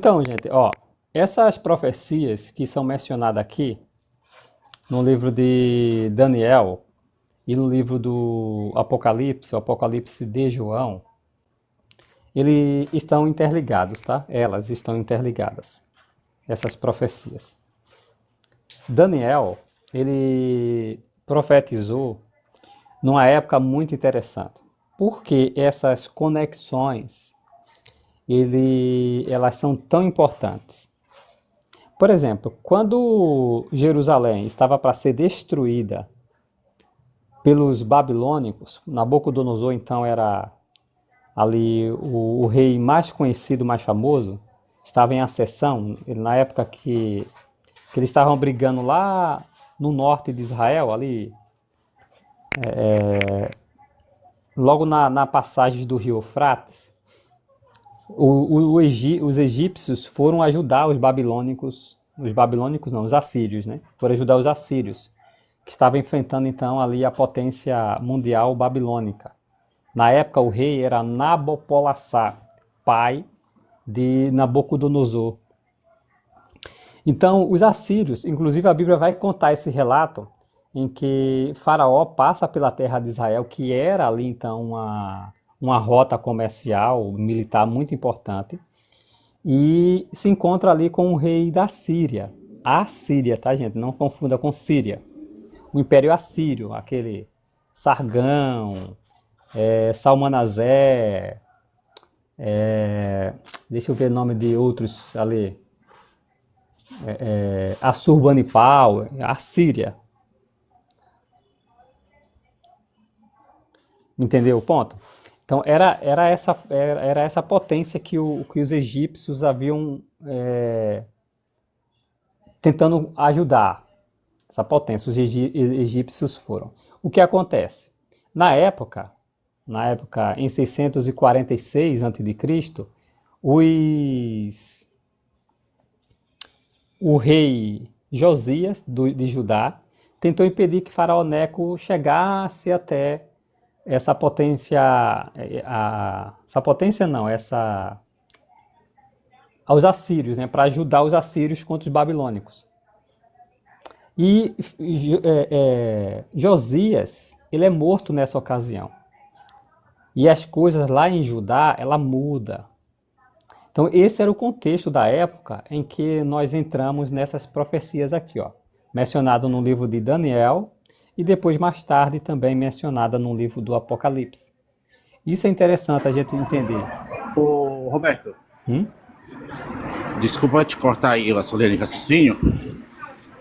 Então, gente, ó, essas profecias que são mencionadas aqui no livro de Daniel e no livro do Apocalipse, o Apocalipse de João, eles estão interligados, tá? Elas estão interligadas, essas profecias. Daniel, ele profetizou numa época muito interessante, porque essas conexões, elas são tão importantes. Por exemplo, quando Jerusalém estava para ser destruída pelos babilônicos, Nabucodonosor então era ali o rei mais conhecido, mais famoso, estava em ascensão, na época que eles estavam brigando lá no norte de Israel, ali, logo na passagem do rio Eufrates, os egípcios foram ajudar os babilônicos não, os assírios, né? Foram ajudar os assírios, que estavam enfrentando então ali a potência mundial babilônica. Na época o rei era Nabopolassar, pai de Nabucodonosor. Então os assírios, inclusive a Bíblia vai contar esse relato em que Faraó passa pela terra de Israel, que era ali então uma rota comercial, militar muito importante, e se encontra ali com o rei da Síria. A Síria, tá, gente? Não confunda com Síria. O Império Assírio, aquele Sargão, Salmanasé, deixa eu ver o nome de outros ali, Assurbanipal, a Síria. Entendeu o ponto? Então era essa potência que os egípcios haviam tentando ajudar. Essa potência, os egípcios foram. O que acontece? Na época em 646 a.C., o rei Josias de Judá tentou impedir que Faraó Neco chegasse até essa potência, essa potência não, aos assírios, né, para ajudar os assírios contra os babilônicos. E Josias, ele é morto nessa ocasião. E as coisas lá em Judá, ela muda. Então esse era o contexto da época em que nós entramos nessas profecias aqui, ó, mencionado no livro de Daniel e depois mais tarde também mencionada no livro do Apocalipse. Isso é interessante a gente entender. Ô, Roberto, desculpa te cortar aí a sua linha de raciocínio.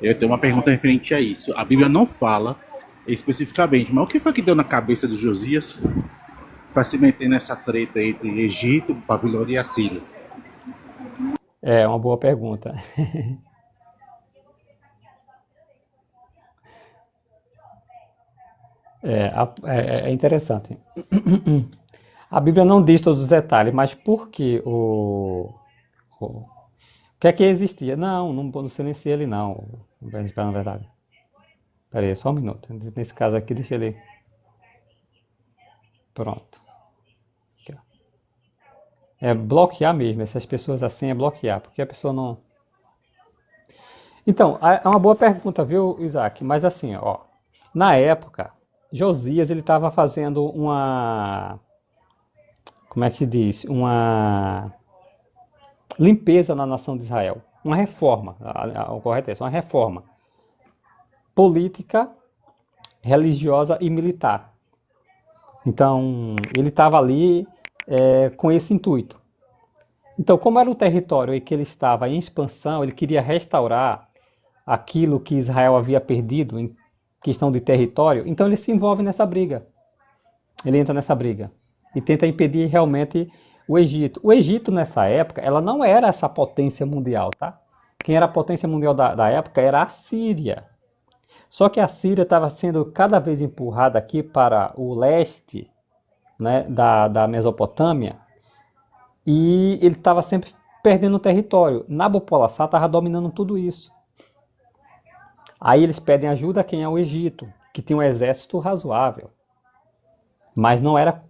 Eu tenho uma pergunta referente a isso. A Bíblia não fala especificamente, mas o que foi que deu na cabeça de Josias para se meter nessa treta entre Egito, Babilônia e Assíria? É uma boa pergunta. É interessante. A Bíblia não diz todos os detalhes, mas por que o que é que existia? Não silenciei ele não, na verdade. Espera aí, só um minuto. Nesse caso aqui, deixa ele. Pronto. Aqui, ó. É bloquear mesmo. Essas pessoas assim é bloquear, porque a pessoa não. Então, é uma boa pergunta, viu, Isaac? Mas assim, ó, na época, Josias ele estava fazendo como é que se diz? Uma limpeza na nação de Israel, uma reforma, o correto é isso, uma reforma política, religiosa e militar. Então, ele estava ali com esse intuito. Então, como era um território em que ele estava em expansão, ele queria restaurar aquilo que Israel havia perdido em questão de território, então ele se envolve nessa briga. Ele entra nessa briga e tenta impedir realmente o Egito. O Egito, nessa época, ela não era essa potência mundial, tá? Quem era a potência mundial da época era a Síria. Só que a Síria estava sendo cada vez empurrada aqui para o leste, né, da Mesopotâmia, e ele estava sempre perdendo território. Nabopolassar estava dominando tudo isso. Aí eles pedem ajuda a quem é o Egito, que tem um exército razoável, mas não era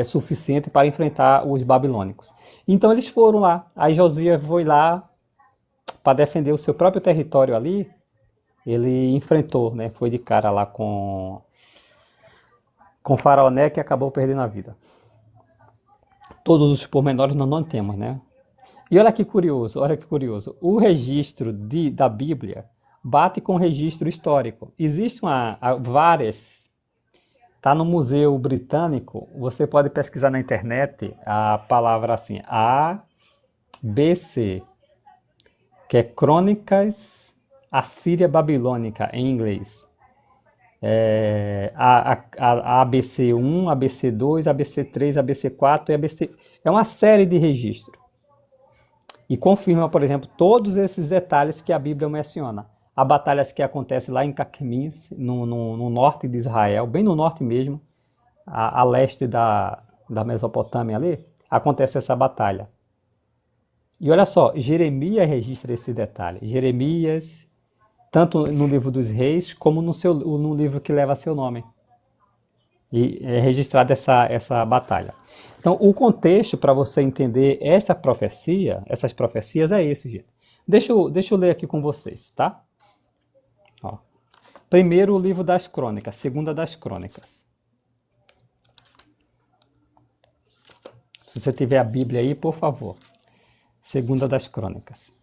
suficiente para enfrentar os babilônicos. Então eles foram lá. Aí Josias foi lá para defender o seu próprio território ali. Ele enfrentou, né? Foi de cara lá com Faraó Neco e acabou perdendo a vida. Todos os pormenores nós não temos, né? E olha que curioso, olha que curioso. O registro da Bíblia bate com o registro histórico. Existem várias. Está no Museu Britânico, você pode pesquisar na internet a palavra assim, ABC, que é Crônicas Assíria-Babilônica, em inglês. A ABC1, ABC2, ABC3, ABC4 e ABC... É uma série de registros. E confirma, por exemplo, todos esses detalhes que a Bíblia menciona. Há batalhas que acontecem lá em Carquemis, no norte de Israel, bem no norte mesmo, a leste da Mesopotâmia ali, acontece essa batalha. E olha só, Jeremias registra esse detalhe. Jeremias, tanto no livro dos reis, como no livro que leva seu nome. E é registrada essa batalha. Então, o contexto para você entender essas profecias é esse, gente. Deixa eu ler aqui com vocês, tá? Ó. Primeiro o livro das crônicas, segunda das crônicas. Se você tiver a Bíblia aí, por favor. Segunda das crônicas.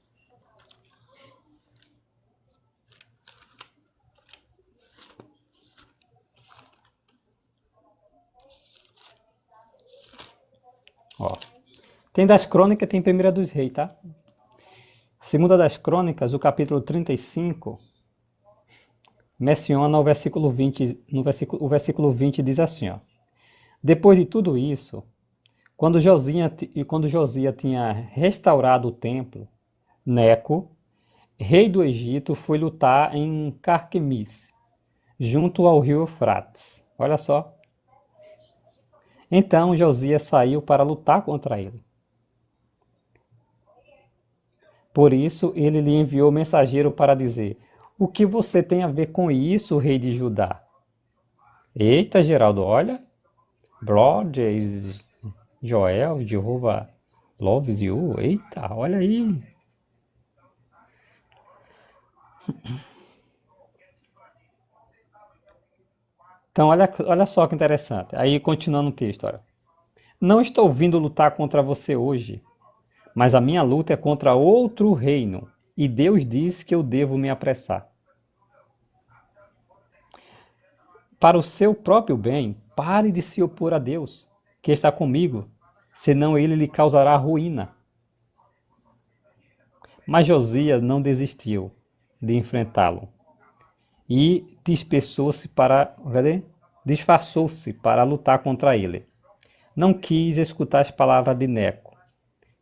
Ó. Tem das crônicas, tem primeira dos reis, tá? Segunda das crônicas, o capítulo 35, menciona o versículo 20, o versículo 20 diz assim, ó. Depois de tudo isso, quando Josias tinha restaurado o templo, Neco, rei do Egito, foi lutar em Carquemis, junto ao rio Eufrates. Olha só. Então Josias saiu para lutar contra ele. Por isso ele lhe enviou mensageiro para dizer: o que você tem a ver com isso, rei de Judá? Eita, Geraldo, olha. Brothers, Joel, Jehovah loves you. Eita, olha aí. Então, olha só que interessante. Aí, continuando o texto, olha. Não estou vindo lutar contra você hoje, mas a minha luta é contra outro reino, e Deus diz que eu devo me apressar. Para o seu próprio bem, pare de se opor a Deus, que está comigo, senão ele lhe causará ruína. Mas Josias não desistiu de enfrentá-lo e disfarçou-se para lutar contra ele. Não quis escutar as palavras de Neco,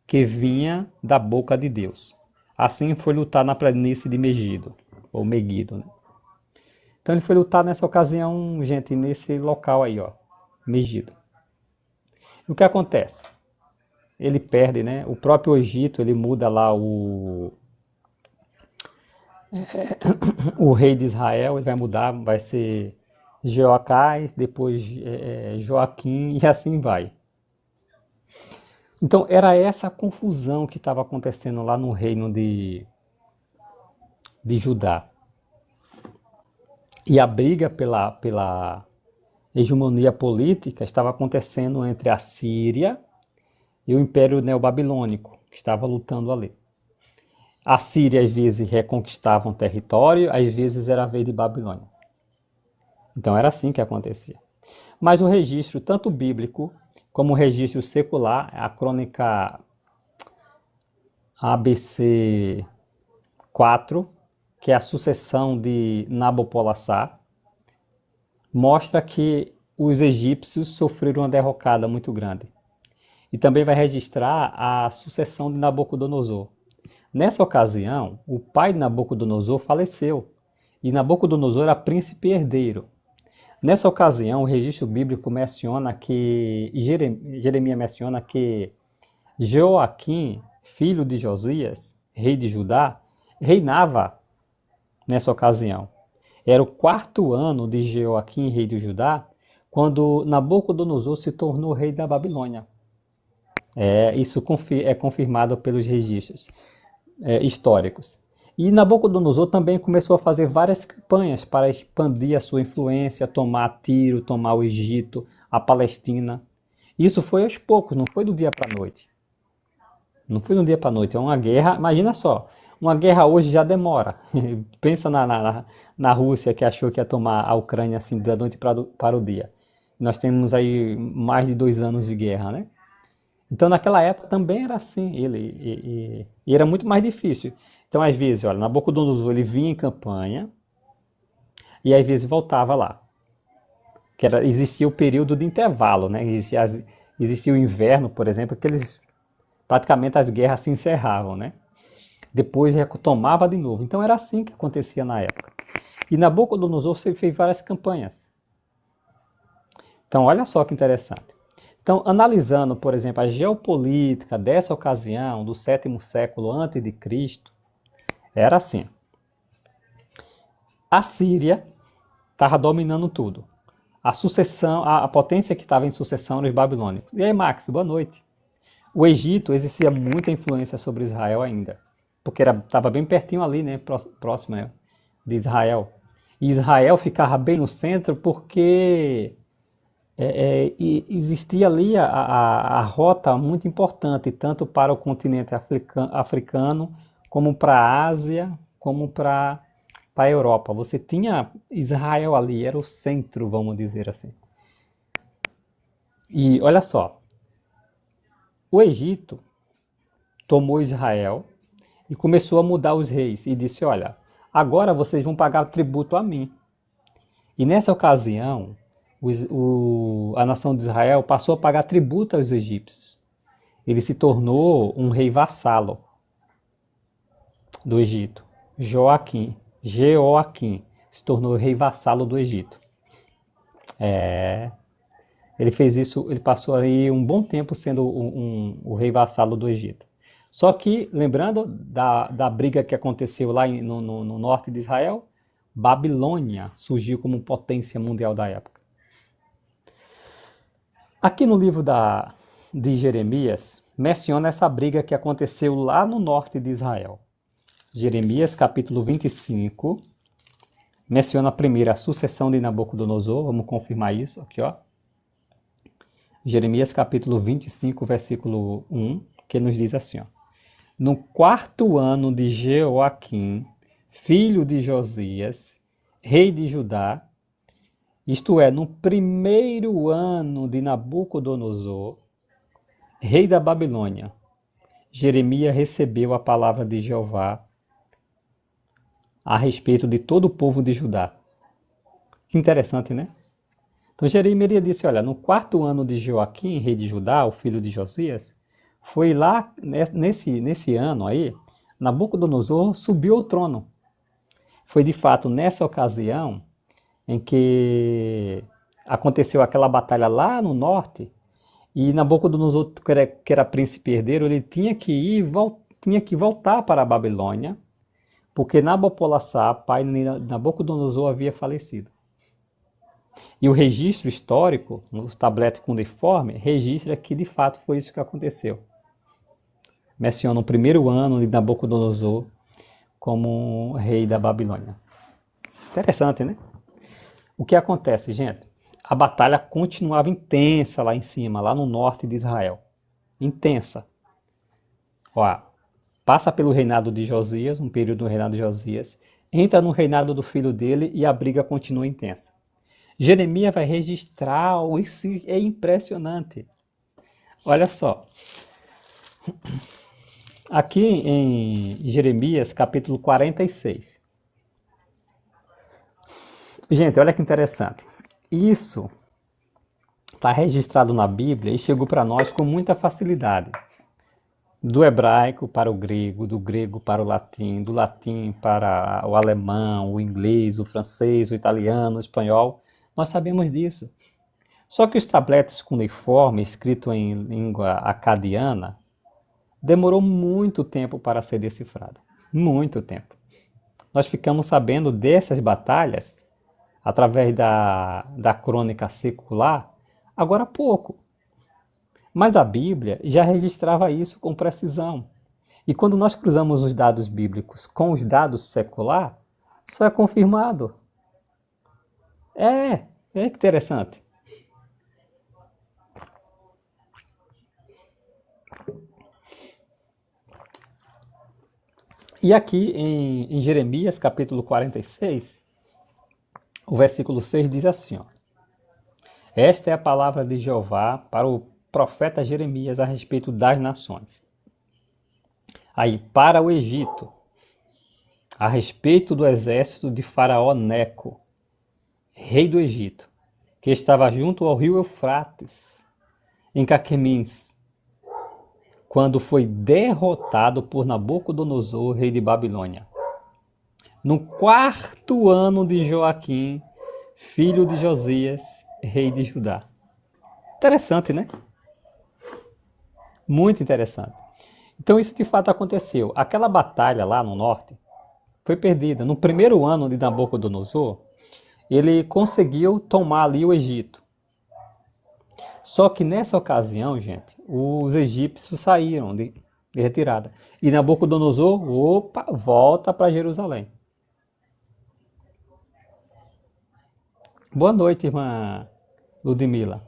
que vinha da boca de Deus. Assim foi lutar na planície de Megido, ou Megido, né? Então ele foi lutar nessa ocasião, gente, nesse local aí, ó, Megido. E o que acontece? Ele perde, né? O próprio Egito, ele muda lá o rei de Israel, ele vai mudar, vai ser Jeoacás, depois Joaquim e assim vai. Então era essa confusão que estava acontecendo lá no reino de Judá. E a briga pela hegemonia política estava acontecendo entre a Síria e o Império Neobabilônico, que estava lutando ali. A Síria às vezes reconquistava um território, às vezes era a vez de Babilônia. Então era assim que acontecia. Mas o registro, tanto bíblico como o registro secular, a crônica ABC 4, que é a sucessão de Nabopolassar, mostra que os egípcios sofreram uma derrocada muito grande. E também vai registrar a sucessão de Nabucodonosor. Nessa ocasião, o pai de Nabucodonosor faleceu, e Nabucodonosor era príncipe herdeiro. Nessa ocasião, o registro bíblico menciona que, Jeremias menciona que Joaquim, filho de Josias, rei de Judá, reinava nessa ocasião. Era o 4º ano de Joaquim, rei de Judá, quando Nabucodonosor se tornou rei da Babilônia. Isso é confirmado pelos registros históricos. E Nabucodonosor também começou a fazer várias campanhas para expandir a sua influência, tomar Tiro, tomar o Egito, a Palestina. Isso foi aos poucos, não foi do dia para a noite. Não foi do dia para a noite, é uma guerra, imagina só, uma guerra hoje já demora. Pensa na Rússia, que achou que ia tomar a Ucrânia assim da noite para o dia. Nós temos aí mais de 2 anos de guerra, né? Então naquela época também era assim, e era muito mais difícil. Então às vezes, olha, Nabucodonosor ele vinha em campanha e às vezes voltava lá. Existia o período de intervalo, né? Existia o inverno, por exemplo, que praticamente as guerras se encerravam, né? Depois retomava de novo. Então era assim que acontecia na época. E Nabucodonosor fez várias campanhas. Então olha só que interessante. Então, analisando, por exemplo, a geopolítica dessa ocasião, do 7º século antes de Cristo, era assim. A Síria estava dominando tudo. A potência que estava em sucessão eram os babilônicos. E aí, Max, boa noite. O Egito exercia muita influência sobre Israel ainda, porque estava bem pertinho ali, né, próximo, né, de Israel. E Israel ficava bem no centro porque e existia ali a rota muito importante, tanto para o continente africano, como para a Ásia, como para a Europa. Você tinha Israel ali, era o centro, vamos dizer assim. E olha só, o Egito tomou Israel e começou a mudar os reis e disse, olha, agora vocês vão pagar tributo a mim. E nessa ocasião, a nação de Israel passou a pagar tributo aos egípcios. Ele se tornou um rei vassalo do Egito. Jeoaquim se tornou rei vassalo do Egito. Ele fez isso, ele passou aí um bom tempo sendo o rei vassalo do Egito. Só que, lembrando da briga que aconteceu lá no norte de Israel, Babilônia surgiu como potência mundial da época. Aqui no livro de Jeremias, menciona essa briga que aconteceu lá no norte de Israel. Jeremias, capítulo 25, menciona primeiro a sucessão de Nabucodonosor, vamos confirmar isso aqui, ó. Jeremias, capítulo 25, versículo 1, que nos diz assim, ó. No 4º ano de Jeoaquim, filho de Josias, rei de Judá, isto é, no 1º ano de Nabucodonosor, rei da Babilônia, Jeremias recebeu a palavra de Jeová a respeito de todo o povo de Judá. Que interessante, né? Então Jeremias disse, olha, no 4º ano de Jeoaquim, rei de Judá, o filho de Josias, foi lá, nesse ano aí, Nabucodonosor subiu ao trono. Foi de fato nessa ocasião em que aconteceu aquela batalha lá no norte, e Nabucodonosor, que era príncipe herdeiro, ele tinha que voltar para a Babilônia, porque Nabopolassar, pai de Nabucodonosor, havia falecido. E o registro histórico, os tabletes cuneiforme, registra que de fato foi isso que aconteceu. Menciona o 1º ano de Nabucodonosor como rei da Babilônia. Interessante, né? O que acontece, gente? A batalha continuava intensa lá em cima, lá no norte de Israel. Intensa. Ó, passa pelo reinado de Josias, um período do reinado de Josias, entra no reinado do filho dele e a briga continua intensa. Jeremias vai registrar, isso é impressionante. Olha só. Aqui em Jeremias, capítulo 46. Gente, olha que interessante. Isso está registrado na Bíblia e chegou para nós com muita facilidade. Do hebraico para o grego, do grego para o latim, do latim para o alemão, o inglês, o francês, o italiano, o espanhol. Nós sabemos disso. Só que os tabletes cuneiforme, escrito em língua acadiana, demorou muito tempo para ser decifrado. Muito tempo. Nós ficamos sabendo dessas batalhas através da crônica secular, agora há pouco. Mas a Bíblia já registrava isso com precisão. E quando nós cruzamos os dados bíblicos com os dados secular, só é confirmado. É interessante. E aqui em Jeremias, capítulo 46, o versículo 6 diz assim, ó, esta é a palavra de Jeová para o profeta Jeremias a respeito das nações. Aí, para o Egito, a respeito do exército de Faraó Neco, rei do Egito, que estava junto ao rio Eufrates, em Caquemins, quando foi derrotado por Nabucodonosor, rei de Babilônia. No 4º ano de Joaquim, filho de Josias, rei de Judá. Interessante, né? Muito interessante. Então isso de fato aconteceu. Aquela batalha lá no norte foi perdida. No 1º ano de Nabucodonosor, ele conseguiu tomar ali o Egito. Só que nessa ocasião, gente, os egípcios saíram de retirada. E Nabucodonosor, volta para Jerusalém. Boa noite, irmã Ludmila.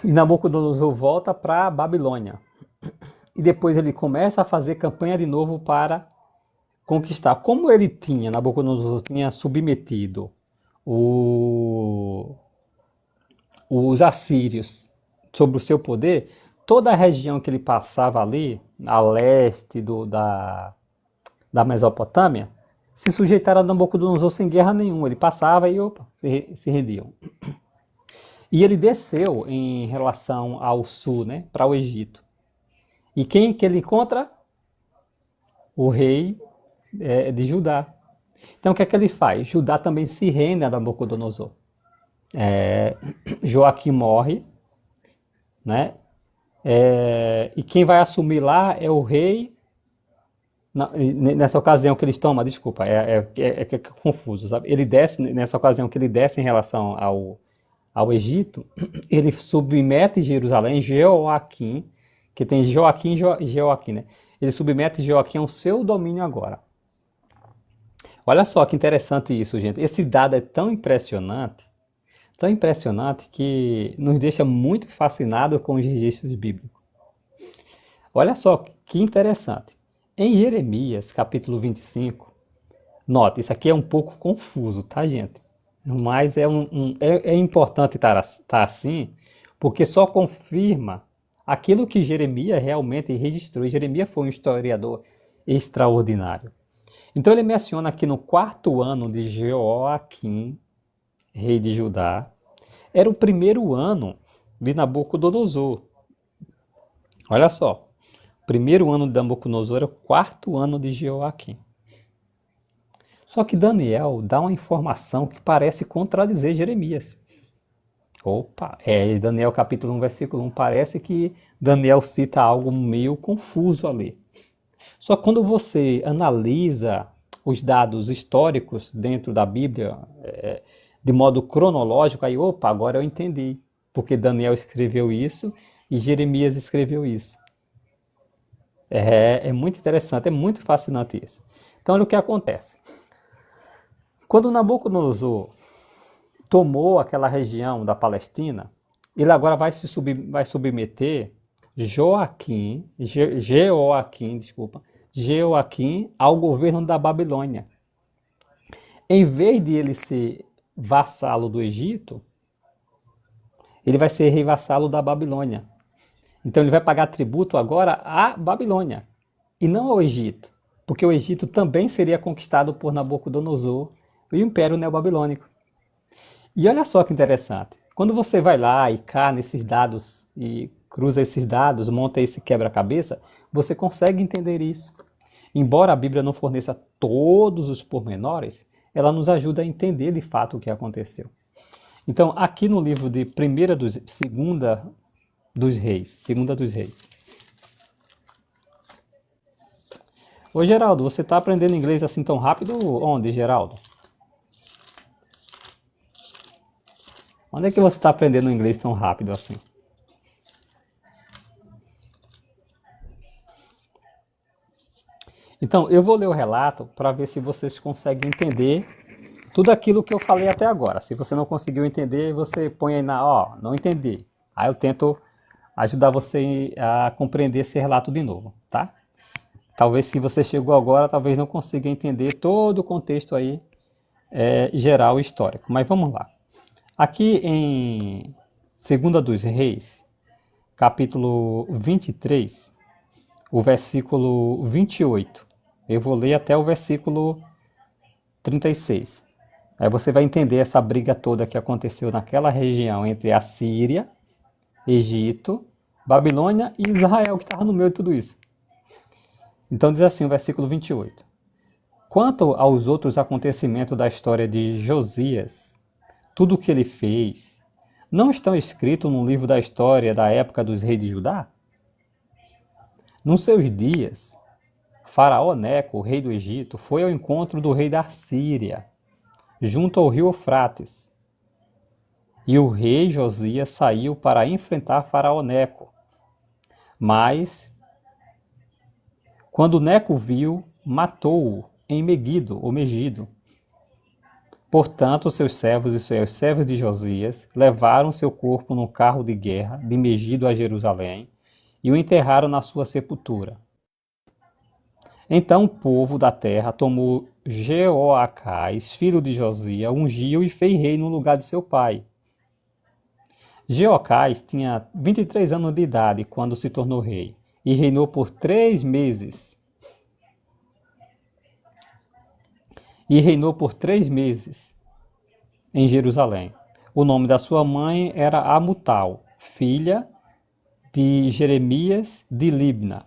E Nabucodonosor volta para Babilônia. E depois ele começa a fazer campanha de novo para conquistar. Como Nabucodonosor tinha submetido os assírios sobre o seu poder, toda a região que ele passava ali, a leste da Mesopotâmia, se sujeitaram a Nabucodonosor sem guerra nenhuma. Ele passava e se rendiam. E ele desceu em relação ao sul, né, para o Egito. E quem que ele encontra? O rei de Judá. Então o que é que ele faz? Judá também se rende a Nabucodonosor. Joaquim morre, né? E quem vai assumir lá é o rei. Nessa ocasião que eles tomam, desculpa, é confuso, sabe? Ele desce, nessa ocasião que ele desce em relação ao Egito, ele submete Jerusalém, Jeoaquim, que tem Joaquim e Jeoaquim, né? Ele submete Joaquim ao seu domínio agora. Olha só que interessante isso, gente. Esse dado é tão impressionante que nos deixa muito fascinados com os registros bíblicos. Olha só que interessante. Em Jeremias, capítulo 25, nota, isso aqui é um pouco confuso, tá, gente? Mas é importante estar assim, porque só confirma aquilo que Jeremias realmente registrou. E Jeremias foi um historiador extraordinário. Então ele menciona aqui no 4º ano de Jeoaquim, rei de Judá, era o 1º ano de Nabucodonosor. Olha só, o 1º ano de Nabucodonosor era o 4º ano de Jeoaquim. Só que Daniel dá uma informação que parece contradizer Jeremias. Daniel capítulo 1, versículo 1, parece que Daniel cita algo meio confuso ali. Só que quando você analisa os dados históricos dentro da Bíblia, de modo cronológico, aí, agora eu entendi. Porque Daniel escreveu isso e Jeremias escreveu isso. É muito interessante, é muito fascinante isso. Então, olha o que acontece. Quando Nabucodonosor tomou aquela região da Palestina, ele agora vai submeter Joaquim ao governo da Babilônia. Em vez de ele ser vassalo do Egito, ele vai ser rei vassalo da Babilônia. Então ele vai pagar tributo agora à Babilônia e não ao Egito, porque o Egito também seria conquistado por Nabucodonosor e o Império Neobabilônico. E olha só que interessante, quando você vai lá e cá nesses dados e cruza esses dados, monta esse quebra-cabeça, você consegue entender isso. Embora a Bíblia não forneça todos os pormenores, ela nos ajuda a entender de fato o que aconteceu. Então, aqui no livro de Segunda dos Reis. Ô, Geraldo, você está aprendendo inglês assim tão rápido? Onde, Geraldo? Onde é que você está aprendendo inglês tão rápido assim? Então, eu vou ler o relato para ver se vocês conseguem entender tudo aquilo que eu falei até agora. Se você não conseguiu entender, você põe aí não entendi. Aí eu tento ajudar você a compreender esse relato de novo, tá? Talvez se você chegou agora, talvez não consiga entender todo o contexto aí geral e histórico. Mas vamos lá. Aqui em 2 capítulo 23, o versículo 28. Eu vou ler até o versículo 36. Aí você vai entender essa briga toda que aconteceu naquela região entre a Síria, Egito, Babilônia e Israel, que estava no meio de tudo isso. Então diz assim o versículo 28. Quanto aos outros acontecimentos da história de Josias, tudo o que ele fez, não estão escritos no livro da história da época dos reis de Judá? Nos seus dias, Faraó Neco, o rei do Egito, foi ao encontro do rei da Síria, junto ao rio Eufrates. E o rei Josias saiu para enfrentar Faraó Neco. Mas, quando Neco viu, matou-o em Megido, ou Megido. Portanto, seus servos e seus servos de Josias levaram seu corpo num carro de guerra de Megido a Jerusalém e o enterraram na sua sepultura. Então o povo da terra tomou Jeoacás, filho de Josias, ungiu e fez rei no lugar de seu pai. Jeoacás tinha 23 anos de idade quando se tornou rei e reinou por 3 meses. Em Jerusalém. O nome da sua mãe era Amutal, filha de Jeremias de Libna.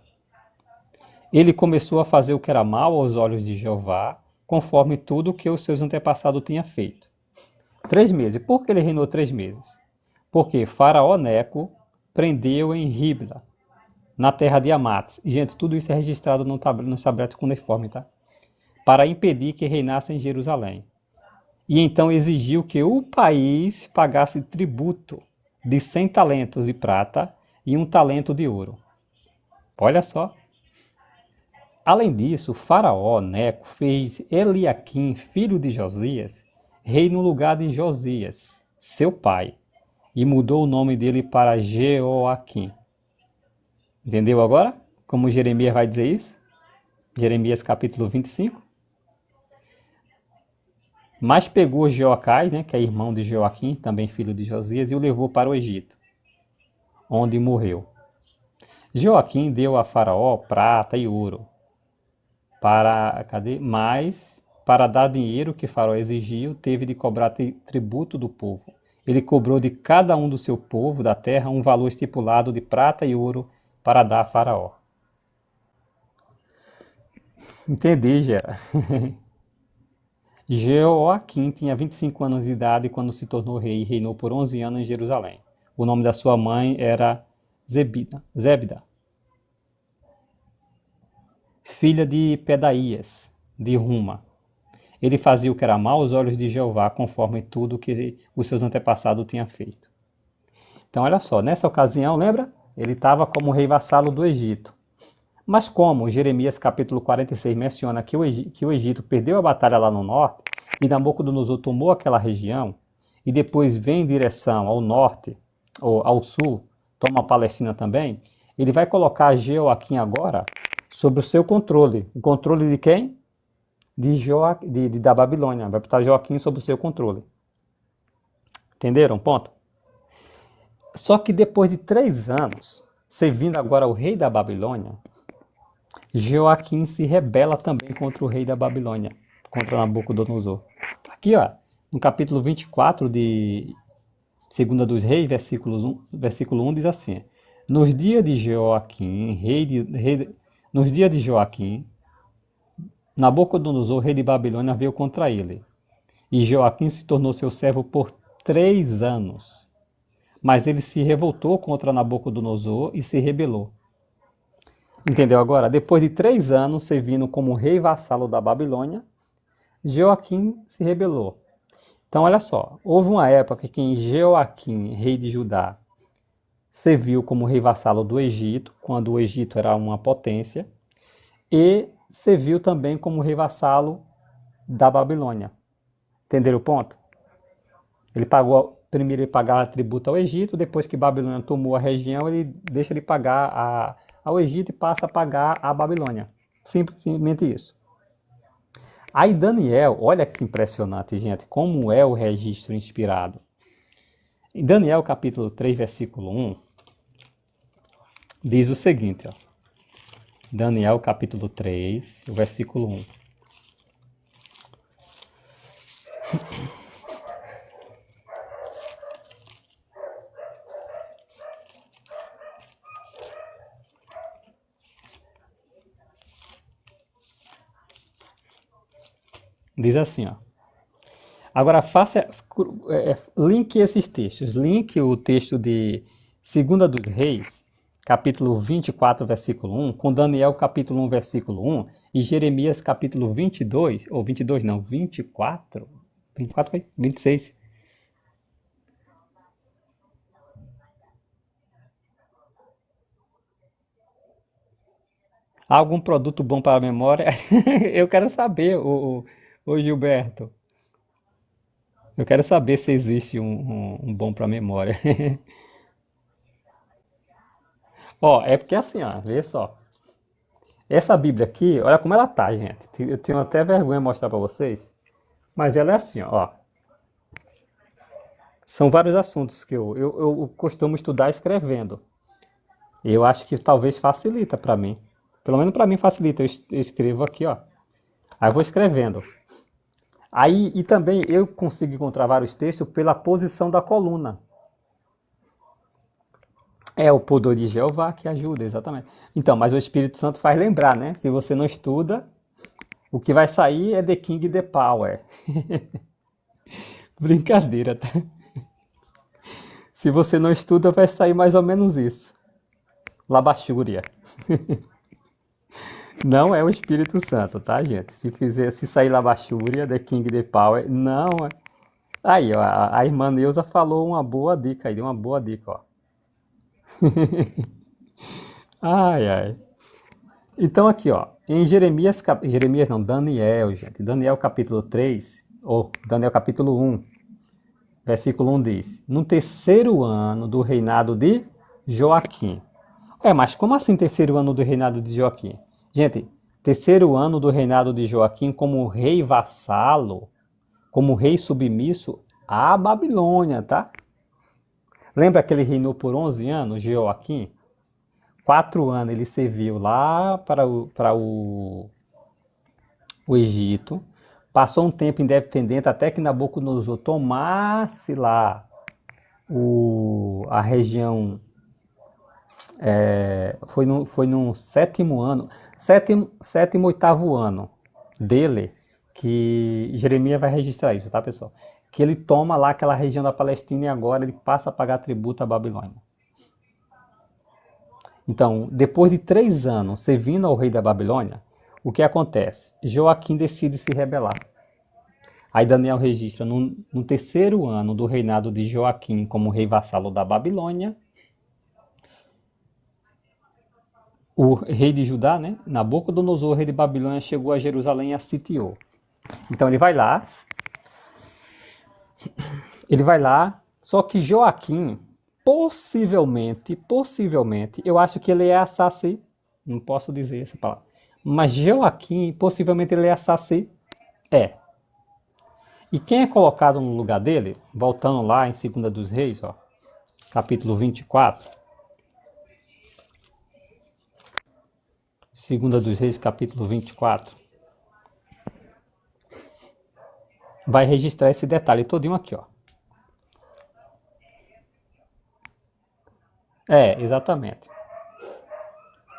Ele começou a fazer o que era mal aos olhos de Jeová, conforme tudo que os seus antepassados tinham feito. 3 meses. Por que ele reinou 3 meses? Porque Faraó Neco prendeu em Ribla, na terra de Amates. Gente, tudo isso é registrado no tablete cuneiforme, tá? Para impedir que reinasse em Jerusalém. E então exigiu que o país pagasse tributo de 100 talentos de prata e 1 talento de ouro. Olha só. Além disso, Faraó Neco fez Eliaquim, filho de Josias, rei no lugar de Josias, seu pai, e mudou o nome dele para Jeoaquim. Entendeu agora como Jeremias vai dizer isso? Jeremias capítulo 25. Mas pegou Jeoacás, que é irmão de Jeoaquim, também filho de Josias, e o levou para o Egito, onde morreu. Jeoaquim deu a Faraó prata e ouro, mas para dar dinheiro que Faraó exigiu, teve de cobrar tributo do povo. Ele cobrou de cada um do seu povo da terra um valor estipulado de prata e ouro para dar a Faraó. Entendi, Gera. Jeoaquim tinha 25 anos de idade quando se tornou rei e reinou por 11 anos em Jerusalém. O nome da sua mãe era Zébida, filha de Pedaías, de Ruma. Ele fazia o que era mal aos olhos de Jeová, conforme tudo que os seus antepassados tinham feito. Então, olha só, nessa ocasião, lembra? Ele estava como rei vassalo do Egito. Mas como Jeremias capítulo 46 menciona que o Egito perdeu a batalha lá no norte, e Nabucodonosor tomou aquela região, e depois vem em direção ao norte, ou ao sul, toma a Palestina também, ele vai colocar Jeoaquim agora sob o seu controle. O controle de quem? Da Babilônia. Vai botar Joaquim sob o seu controle. Entenderam? Ponto. Só que depois de 3 anos, servindo agora o rei da Babilônia, Jeoaquim se rebela também contra o rei da Babilônia, contra Nabucodonosor. Aqui, ó, no capítulo 24 de 2 dos Reis, versículo 1 diz assim: Nos dias de Jeoaquim, Nabucodonosor, rei de Babilônia, veio contra ele. E Jeoaquim se tornou seu servo por 3 anos. Mas ele se revoltou contra Nabucodonosor e se rebelou. Entendeu agora? Depois de 3 anos servindo como rei vassalo da Babilônia, Joaquim se rebelou. Então, olha só, houve uma época em que Joaquim, rei de Judá, serviu como rei vassalo do Egito, quando o Egito era uma potência, e serviu também como rei vassalo da Babilônia. Entenderam o ponto? Primeiro ele pagava tributo ao Egito, depois que Babilônia tomou a região, ele deixa de pagar ao Egito e passa a pagar à Babilônia. Simplesmente isso. Aí Daniel, olha que impressionante, gente, como é o registro inspirado. Em Daniel capítulo 3, versículo 1, diz o seguinte, ó. Daniel capítulo 3, o versículo 1. Diz assim, ó. Agora linke esses textos. Linke o texto de 2 dos Reis, capítulo 24, versículo 1, com Daniel, capítulo 1, versículo 1, e Jeremias, capítulo 22, ou 22 não, 24? 24 foi? 26. Há algum produto bom para a memória? Eu quero saber, ô Gilberto. Eu quero saber se existe um bom para a memória. Ó, é porque assim, ó, vê só. Essa Bíblia aqui, olha como ela tá, gente. Eu tenho até vergonha de mostrar para vocês. Mas ela é assim, ó. São vários assuntos que eu costumo estudar escrevendo. E eu acho que talvez facilita para mim. Pelo menos para mim facilita. Eu escrevo aqui, ó. Aí eu vou escrevendo. Aí, e também eu consigo encontrar vários textos pela posição da coluna. É o poder de Jeová que ajuda, exatamente. Então, mas o Espírito Santo faz lembrar, né? Se você não estuda, o que vai sair é The King the Power. Brincadeira, tá? Se você não estuda, vai sair mais ou menos isso. Labachúria. Não é o Espírito Santo, tá, gente? Se sair Labachúria, The King the Power, não é. Aí, ó, a irmã Neuza falou uma boa dica aí, deu uma boa dica, ó. Ai, ai. Então aqui, ó, em Jeremias não, Daniel, gente. Daniel capítulo 3, ou Daniel capítulo 1, versículo 1 diz: no terceiro ano do reinado de Joaquim. Mas como assim terceiro ano do reinado de Joaquim? Gente, terceiro ano do reinado de Joaquim como rei vassalo, como rei submisso à Babilônia, tá? Lembra que ele reinou por 11 anos, Joaquim? 4 anos ele serviu lá para o Egito. Passou um tempo independente até que Nabucodonosor tomasse lá a região. Foi no sétimo ano, sétimo, oitavo ano dele, que Jeremias vai registrar isso, tá, pessoal? Que ele toma lá aquela região da Palestina e agora ele passa a pagar tributo à Babilônia. Então, depois de 3 anos servindo ao rei da Babilônia, o que acontece? Joaquim decide se rebelar. Aí Daniel registra, no terceiro ano do reinado de Joaquim como rei vassalo da Babilônia, o rei de Judá, né, Nabucodonosor, rei de Babilônia, chegou a Jerusalém e a sitiou. Então ele vai lá, só que Joaquim, possivelmente, eu acho que ele é assassino, não posso dizer essa palavra, mas Joaquim, possivelmente ele é assassino, E quem é colocado no lugar dele, voltando lá em 2 dos Reis, ó, capítulo 24, 2 dos Reis, capítulo 24, vai registrar esse detalhe todinho aqui, ó. Exatamente.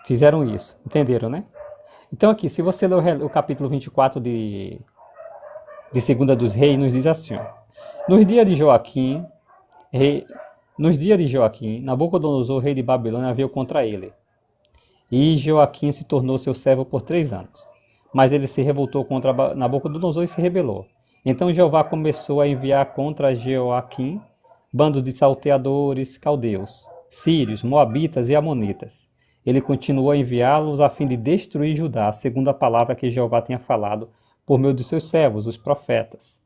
Fizeram isso, entenderam, né? Então aqui, se você ler o capítulo 24 de 2 dos Reis, nos diz assim, ó. Nos dias de Joaquim, rei, nos dias de Joaquim, Nabucodonosor, rei de Babilônia, veio contra ele. E Joaquim se tornou seu servo por 3 anos. Mas ele se revoltou contra Nabucodonosor e se rebelou. Então Jeová começou a enviar contra Joaquim bandos de salteadores caldeus, sírios, moabitas e amonitas. Ele continuou a enviá-los a fim de destruir Judá, segundo a palavra que Jeová tinha falado por meio dos seus servos, os profetas.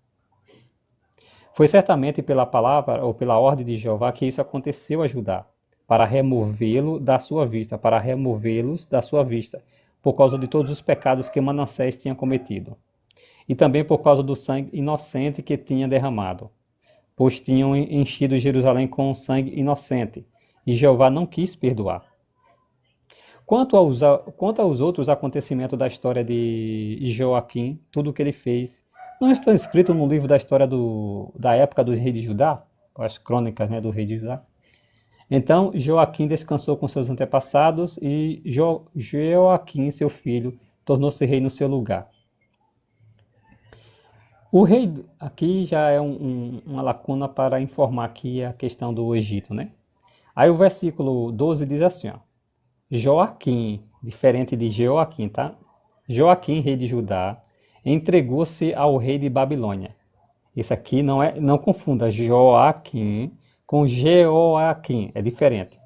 Foi certamente pela palavra ou pela ordem de Jeová que isso aconteceu a Judá, para removê-lo da sua vista, para removê-los da sua vista, por causa de todos os pecados que Manassés tinha cometido, e também por causa do sangue inocente que tinha derramado, pois tinham enchido Jerusalém com sangue inocente, e Jeová não quis perdoar. Quanto aos outros acontecimentos da história de Joaquim, tudo o que ele fez, não está escrito no livro da história da época dos reis de Judá, as crônicas, né, do rei de Judá? Então Joaquim descansou com seus antepassados e Joaquim, seu filho, tornou-se rei no seu lugar. O rei, aqui já é uma lacuna para informar aqui a questão do Egito, né? Aí o versículo 12 diz assim, ó, Joaquim, diferente de Joaquim, tá? Joaquim, rei de Judá, entregou-se ao rei de Babilônia. Isso aqui não confunda Joaquim com Jeoaquim, é diferente.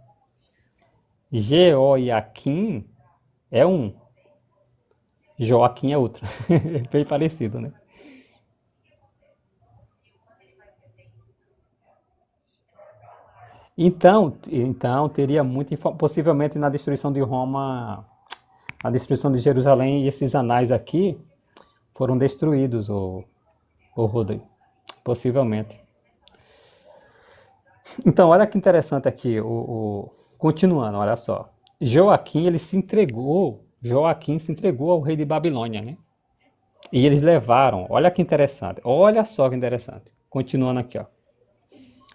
Jeoaquim é um, Joaquim é outro. É bem parecido, né? Então teria muito, possivelmente na destruição de Roma, a destruição de Jerusalém, e esses anais aqui foram destruídos, o Rodrigo, possivelmente. Então, olha que interessante aqui, continuando, olha só. Joaquim se entregou ao rei de Babilônia, né? E eles levaram, olha que interessante, olha só que interessante. Continuando aqui, ó.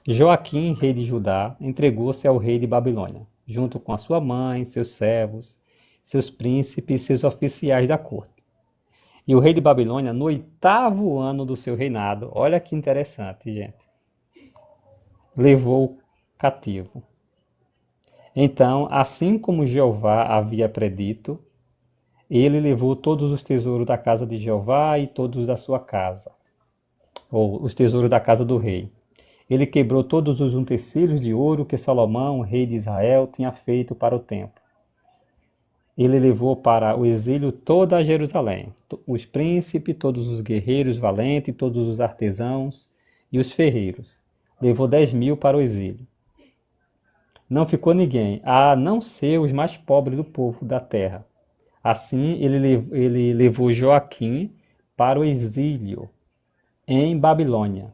Joaquim, rei de Judá, entregou-se ao rei de Babilônia, junto com a sua mãe, seus servos, seus príncipes e seus oficiais da corte. E o rei de Babilônia, no 8º ano do seu reinado, olha que interessante, gente, levou cativo. Então, assim como Jeová havia predito, ele levou todos os tesouros da casa de Jeová e todos da sua casa, ou os tesouros da casa do rei. Ele quebrou todos os utensílios de ouro que Salomão, rei de Israel, tinha feito para o templo. Ele levou para o exílio toda a Jerusalém, os príncipes, todos os guerreiros valentes, todos os artesãos e os ferreiros. Levou 10.000 para o exílio. Não ficou ninguém, a não ser os mais pobres do povo da terra. Assim, ele levou Joaquim para o exílio em Babilônia.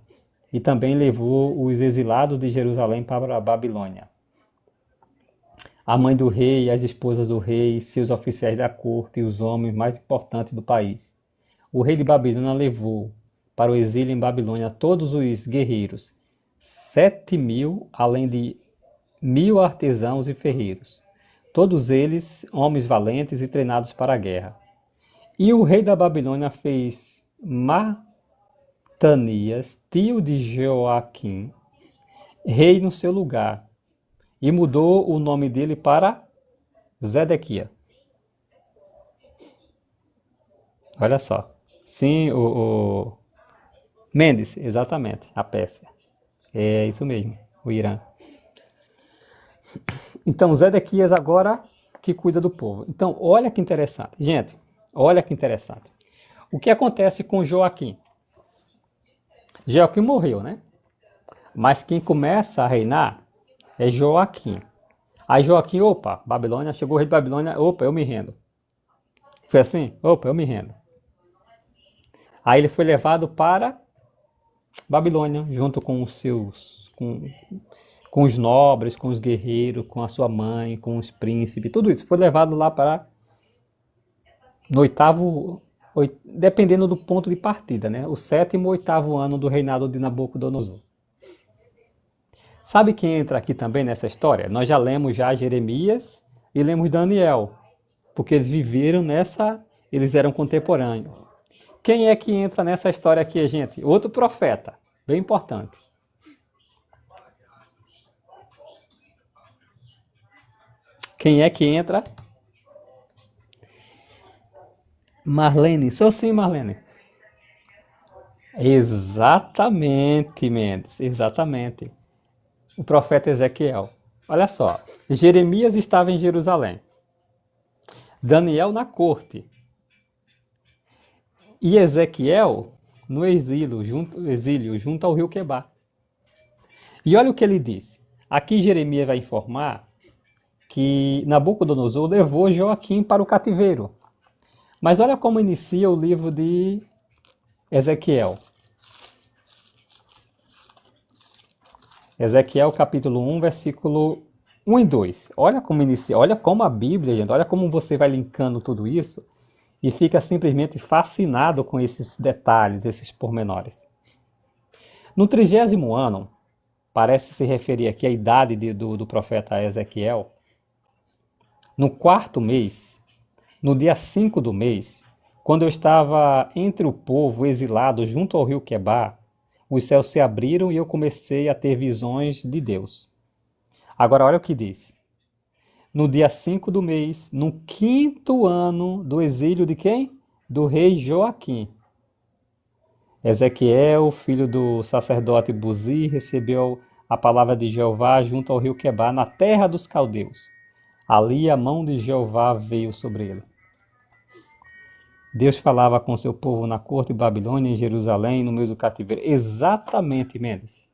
E também levou os exilados de Jerusalém para a Babilônia. A mãe do rei, as esposas do rei, seus oficiais da corte e os homens mais importantes do país. O rei de Babilônia levou para o exílio em Babilônia todos os guerreiros, 7.000, além de 1.000 artesãos e ferreiros, todos eles homens valentes e treinados para a guerra. E o rei da Babilônia fez Matanias, tio de Joaquim, rei no seu lugar, e mudou o nome dele para Zedequias. Olha só. Sim, o Mendes, exatamente, a Pérsia. É isso mesmo, o Irã. Então, Zedequias agora que cuida do povo. Então, olha que interessante. Gente, olha que interessante. O que acontece com Joaquim? Joaquim morreu, né? Mas quem começa a reinar é Joaquim. Aí Joaquim, opa, Babilônia, chegou o rei de Babilônia, opa, eu me rendo. Foi assim? Opa, eu me rendo. Aí ele foi levado para Babilônia, junto com os seus, com os nobres, com os guerreiros, com a sua mãe, com os príncipes, tudo isso. Foi levado lá para, no 8º, dependendo do ponto de partida, né? O 7º ou 8º ano do reinado de Nabucodonosor. Sabe quem entra aqui também nessa história? Nós já lemos já Jeremias e lemos Daniel, porque eles viveram eles eram contemporâneos. Quem é que entra nessa história aqui, gente? Outro profeta, Bem importante. Quem é que entra? Marlene. Sou sim, Marlene. Exatamente, Mendes. Exatamente. O profeta Ezequiel. Olha só. Jeremias estava em Jerusalém. Daniel na corte. E Ezequiel no exílio junto ao rio Quebar. E olha o que ele disse. Aqui Jeremias vai informar que Nabucodonosor levou Joaquim para o cativeiro. Mas olha como inicia o livro de Ezequiel. Ezequiel capítulo 1, versículo 1 e 2. Olha como inicia, olha como a Bíblia, gente, olha como você vai linkando tudo isso e fica simplesmente fascinado com esses detalhes, esses pormenores. No 30º ano, parece se referir aqui à idade do profeta Ezequiel, no 4º mês, no dia 5 do mês, quando eu estava entre o povo exilado junto ao rio Quebar, os céus se abriram e eu comecei a ter visões de Deus. Agora olha o que diz. No dia 5 do mês, no 5º ano do exílio de quem? Do rei Joaquim. Ezequiel, filho do sacerdote Buzi, recebeu a palavra de Jeová junto ao rio Quebar, na terra dos caldeus. Ali a mão de Jeová veio sobre ele. Deus falava com seu povo na corte de Babilônia, em Jerusalém, no meio do cativeiro. Exatamente, Mendes.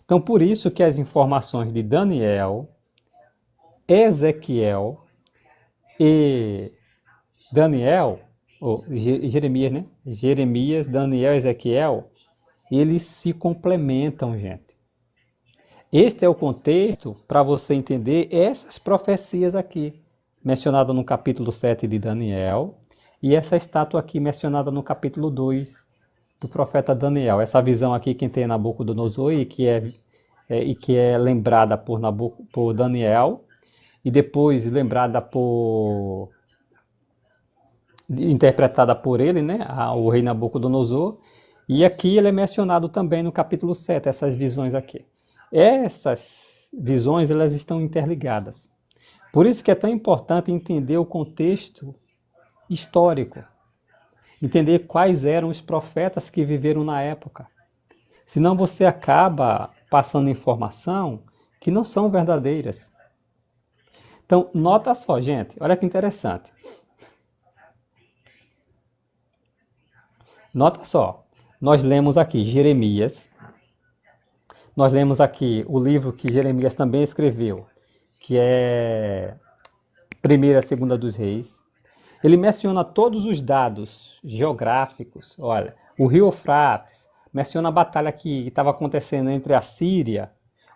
Então, por isso que as informações de Daniel, Ezequiel e Daniel, ou Jeremias, né? Jeremias, Daniel e Ezequiel, eles se complementam, gente. Este é o contexto para você entender essas profecias aqui, mencionadas no capítulo 7 de Daniel, e essa estátua aqui mencionada no capítulo 2 do profeta Daniel. Essa visão aqui quem tem Nabucodonosor e que é lembrada por Daniel e depois lembrada interpretada por ele, né, o rei Nabucodonosor. E aqui ele é mencionado também no capítulo 7, essas visões aqui. Essas visões elas estão interligadas. Por isso que é tão importante entender o contexto histórico, entender quais eram os profetas que viveram na época. Senão você acaba passando informação que não são verdadeiras. Então, nota só, gente, olha que interessante. Nota só, nós lemos aqui Jeremias, nós lemos aqui o livro que Jeremias também escreveu, que é 1ª e 2ª dos Reis. Ele menciona todos os dados geográficos. Olha, o rio Eufrates, menciona a batalha que estava acontecendo entre a Síria,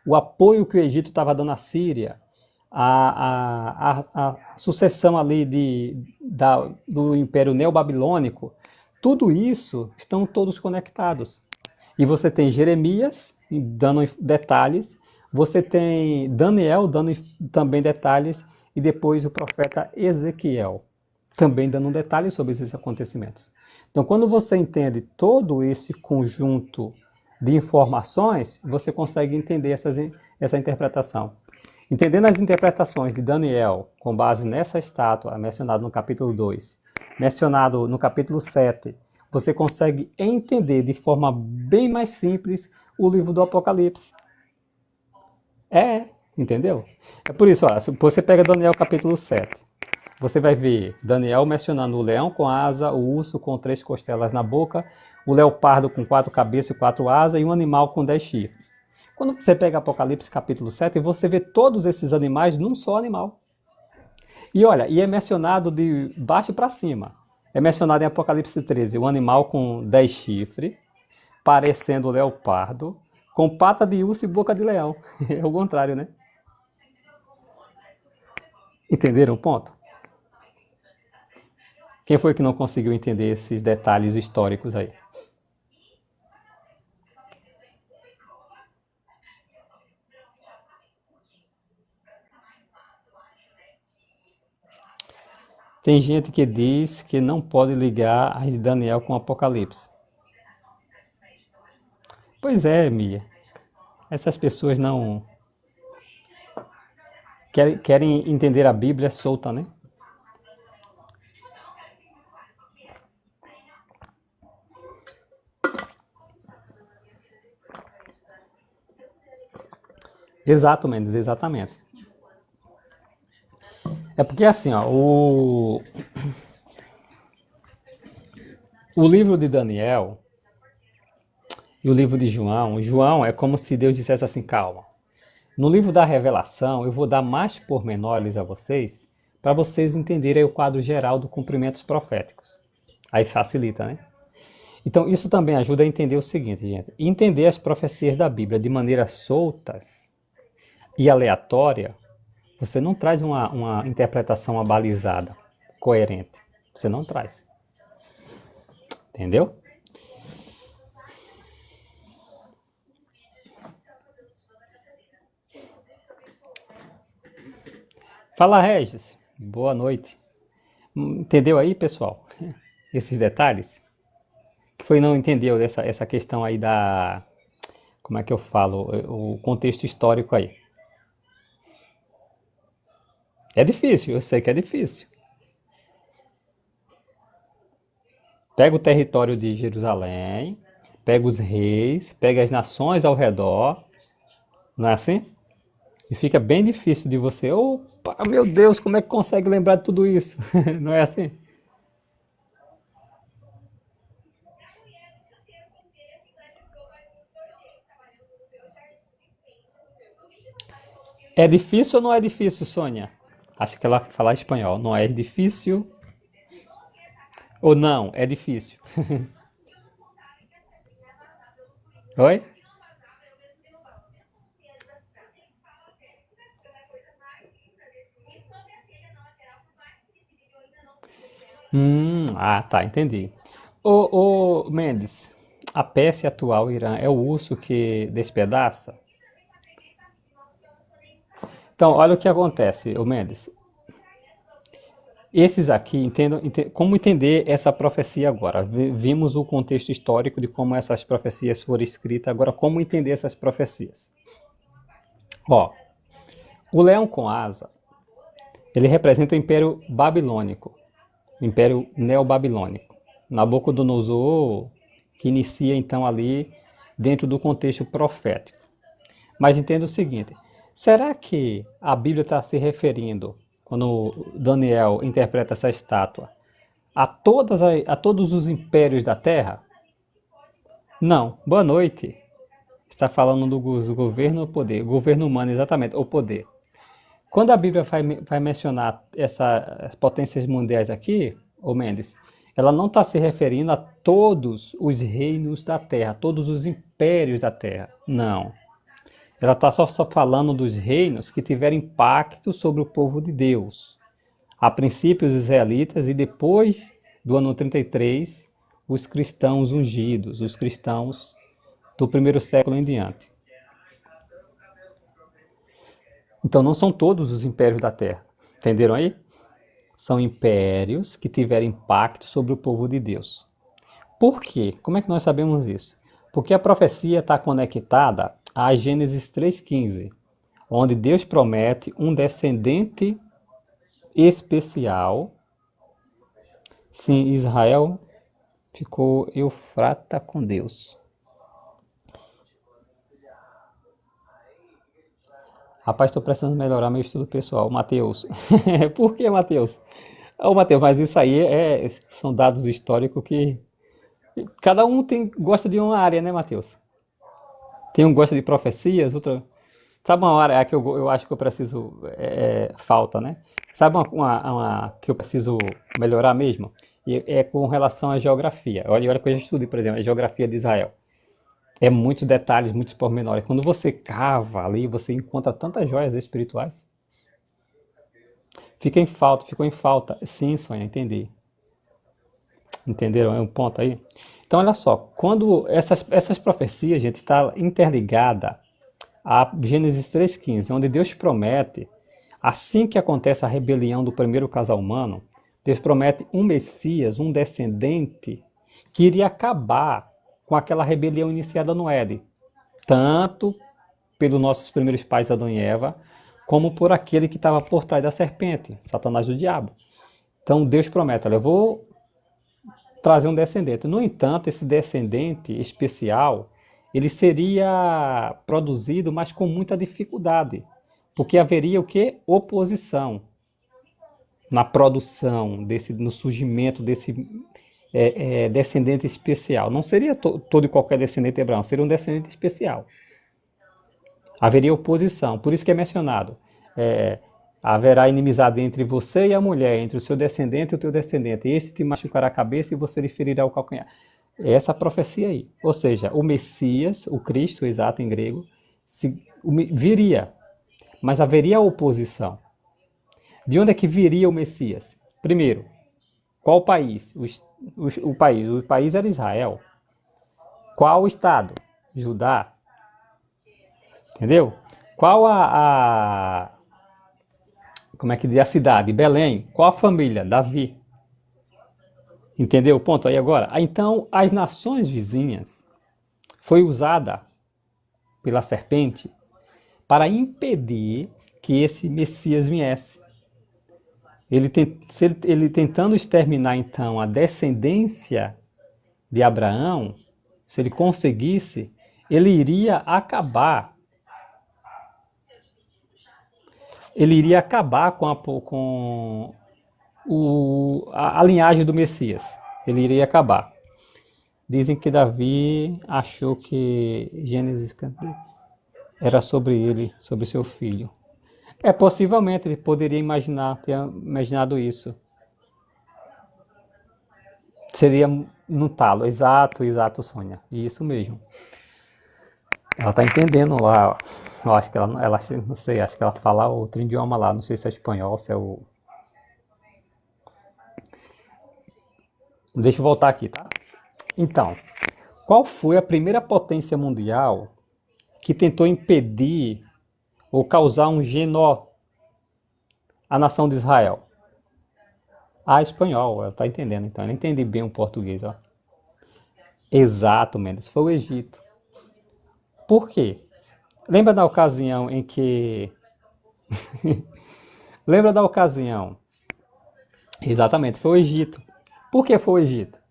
o apoio que o Egito estava dando à Síria, a sucessão ali do Império Neobabilônico. Tudo isso estão todos conectados. E você tem Jeremias dando detalhes, você tem Daniel dando também detalhes, e depois o profeta Ezequiel também dando detalhes sobre esses acontecimentos. Então, quando você entende todo esse conjunto de informações, você consegue entender essa interpretação. Entendendo as interpretações de Daniel, com base nessa estátua mencionada no capítulo 2, mencionado no capítulo 7, você consegue entender de forma bem mais simples o livro do Apocalipse. Entendeu? É por isso, se você pega Daniel capítulo 7, você vai ver Daniel mencionando o leão com asa, o urso com 3 costelas na boca, o leopardo com 4 cabeças e 4 asas e um animal com 10 chifres. Quando você pega Apocalipse capítulo 7, você vê todos esses animais num só animal. E olha, é mencionado de baixo para cima. É mencionado em Apocalipse 13, um animal com 10 chifres, parecendo leopardo, com pata de urso e boca de leão. É o contrário, né? Entenderam o ponto? Quem foi que não conseguiu entender esses detalhes históricos aí? Tem gente que diz que não pode ligar as de Daniel com Apocalipse. Pois é, Mia. Essas pessoas não querem entender a Bíblia solta, né? Exato, Mendes, exatamente. É porque assim, ó, o livro de Daniel e o livro de João, João é como se Deus dissesse assim, calma. No livro da Revelação, eu vou dar mais pormenores a vocês, para vocês entenderem o quadro geral do cumprimento dos proféticos. Aí facilita, né? Então, isso também ajuda a entender o seguinte, gente. Entender as profecias da Bíblia de maneira soltas e aleatória, você não traz uma interpretação abalizada, coerente. Você não traz. Entendeu? Fala, Regis. Boa noite. Entendeu aí, pessoal? Esses detalhes? Que foi não entendeu essa questão aí da... Como é que eu falo? O contexto histórico aí. É difícil, eu sei que é difícil. Pega o território de Jerusalém, pega os reis, pega as nações ao redor, não é assim? E fica bem difícil de você, opa, meu Deus, como é que consegue lembrar de tudo isso? Não é assim? É difícil ou não é difícil, Sônia? Acho que ela falar espanhol. Não é difícil ou não? É difícil. Oi? Tá, entendi. Ô, Mendes, a peça atual Irã é o urso que despedaça? Então, olha o que acontece, ô Mendes. Esses aqui, como entender essa profecia agora? Vimos o contexto histórico de como essas profecias foram escritas, agora como entender essas profecias? Ó, o leão com asa, ele representa o Império Babilônico, o Império Neobabilônico. Nabucodonosor, que inicia então ali dentro do contexto profético. Mas entenda o seguinte, será que a Bíblia está se referindo, quando Daniel interpreta essa estátua, a todos os impérios da Terra? Não. Boa noite. Está falando do governo ou poder? Governo humano, exatamente, ou poder. Quando a Bíblia vai mencionar as potências mundiais aqui, ô Mendes, ela não está se referindo a todos os reinos da Terra, todos os impérios da Terra. Não. Ela está só falando dos reinos que tiveram impacto sobre o povo de Deus. A princípio os israelitas e depois do ano 33, os cristãos ungidos, os cristãos do primeiro século em diante. Então não são todos os impérios da Terra. Entenderam aí? São impérios que tiveram impacto sobre o povo de Deus. Por quê? Como é que nós sabemos isso? Porque a profecia está conectada a Gênesis 3,15, onde Deus promete um descendente especial. Sim, Israel ficou eufrata com Deus. Rapaz, estou precisando melhorar meu estudo pessoal, Mateus. Por que, Mateus? Ô, Mateus, mas isso aí são dados históricos que cada um gosta de uma área, né, Mateus? Tem um que gosta de profecias, outro... Sabe uma área que eu acho que eu preciso... falta, né? Sabe uma que eu preciso melhorar mesmo? É com relação à geografia. Olha que eu já estudei, por exemplo, a geografia de Israel. É muitos detalhes, muitos pormenores. Quando você cava ali, você encontra tantas joias espirituais. Ficou em falta. Sim, Sônia, entendi. Entenderam? É um ponto aí. Então, olha só, quando essas profecias, gente, está interligada a Gênesis 3,15, onde Deus promete, assim que acontece a rebelião do primeiro casal humano, Deus promete um Messias, um descendente, que iria acabar com aquela rebelião iniciada no Éden. tanto pelos nossos primeiros pais, Adão e Eva, como por aquele que estava por trás da serpente, Satanás, o diabo. Então Deus promete, olha, eu vou trazer um descendente. No entanto, esse descendente especial, ele seria produzido, mas com muita dificuldade, porque haveria o quê? Oposição na produção, no surgimento desse descendente especial. Não seria todo e qualquer descendente hebreu, seria um descendente especial. Haveria oposição, por isso que é mencionado. Haverá inimizade entre você e a mulher, entre o seu descendente e o teu descendente. Este te machucará a cabeça e você lhe ferirá o calcanhar. É essa profecia aí. Ou seja, o Messias, o Cristo, exato em grego, viria, mas haveria oposição. De onde é que viria o Messias? Primeiro, qual país? O país era Israel. Qual o estado? Judá. Entendeu? Qual como é que diz a cidade? Belém. Qual a família? Davi. Entendeu o ponto aí agora? Então, as nações vizinhas foi usada pela serpente para impedir que esse Messias viesse. Ele tentando exterminar, então, a descendência de Abraão, se ele conseguisse, ele iria acabar com a linhagem do Messias. Ele iria acabar. Dizem que Davi achou que Gênesis era sobre ele, sobre seu filho. Possivelmente ele poderia ter imaginado isso. Seria no talo. Exato, Sônia. Isso mesmo. Ela tá entendendo lá. Eu acho que ela não sei, acho que ela fala outro idioma lá. Não sei se é espanhol, se é o... Deixa eu voltar aqui, tá? Então, qual foi a primeira potência mundial que tentou impedir ou causar um genocídio à nação de Israel? Espanhol, ela tá entendendo, então. Ela entende bem o português, ó. Exato, Mendes, foi o Egito. Por quê? Lembra da ocasião em que... Lembra da ocasião? Exatamente, foi o Egito. Por que foi o Egito?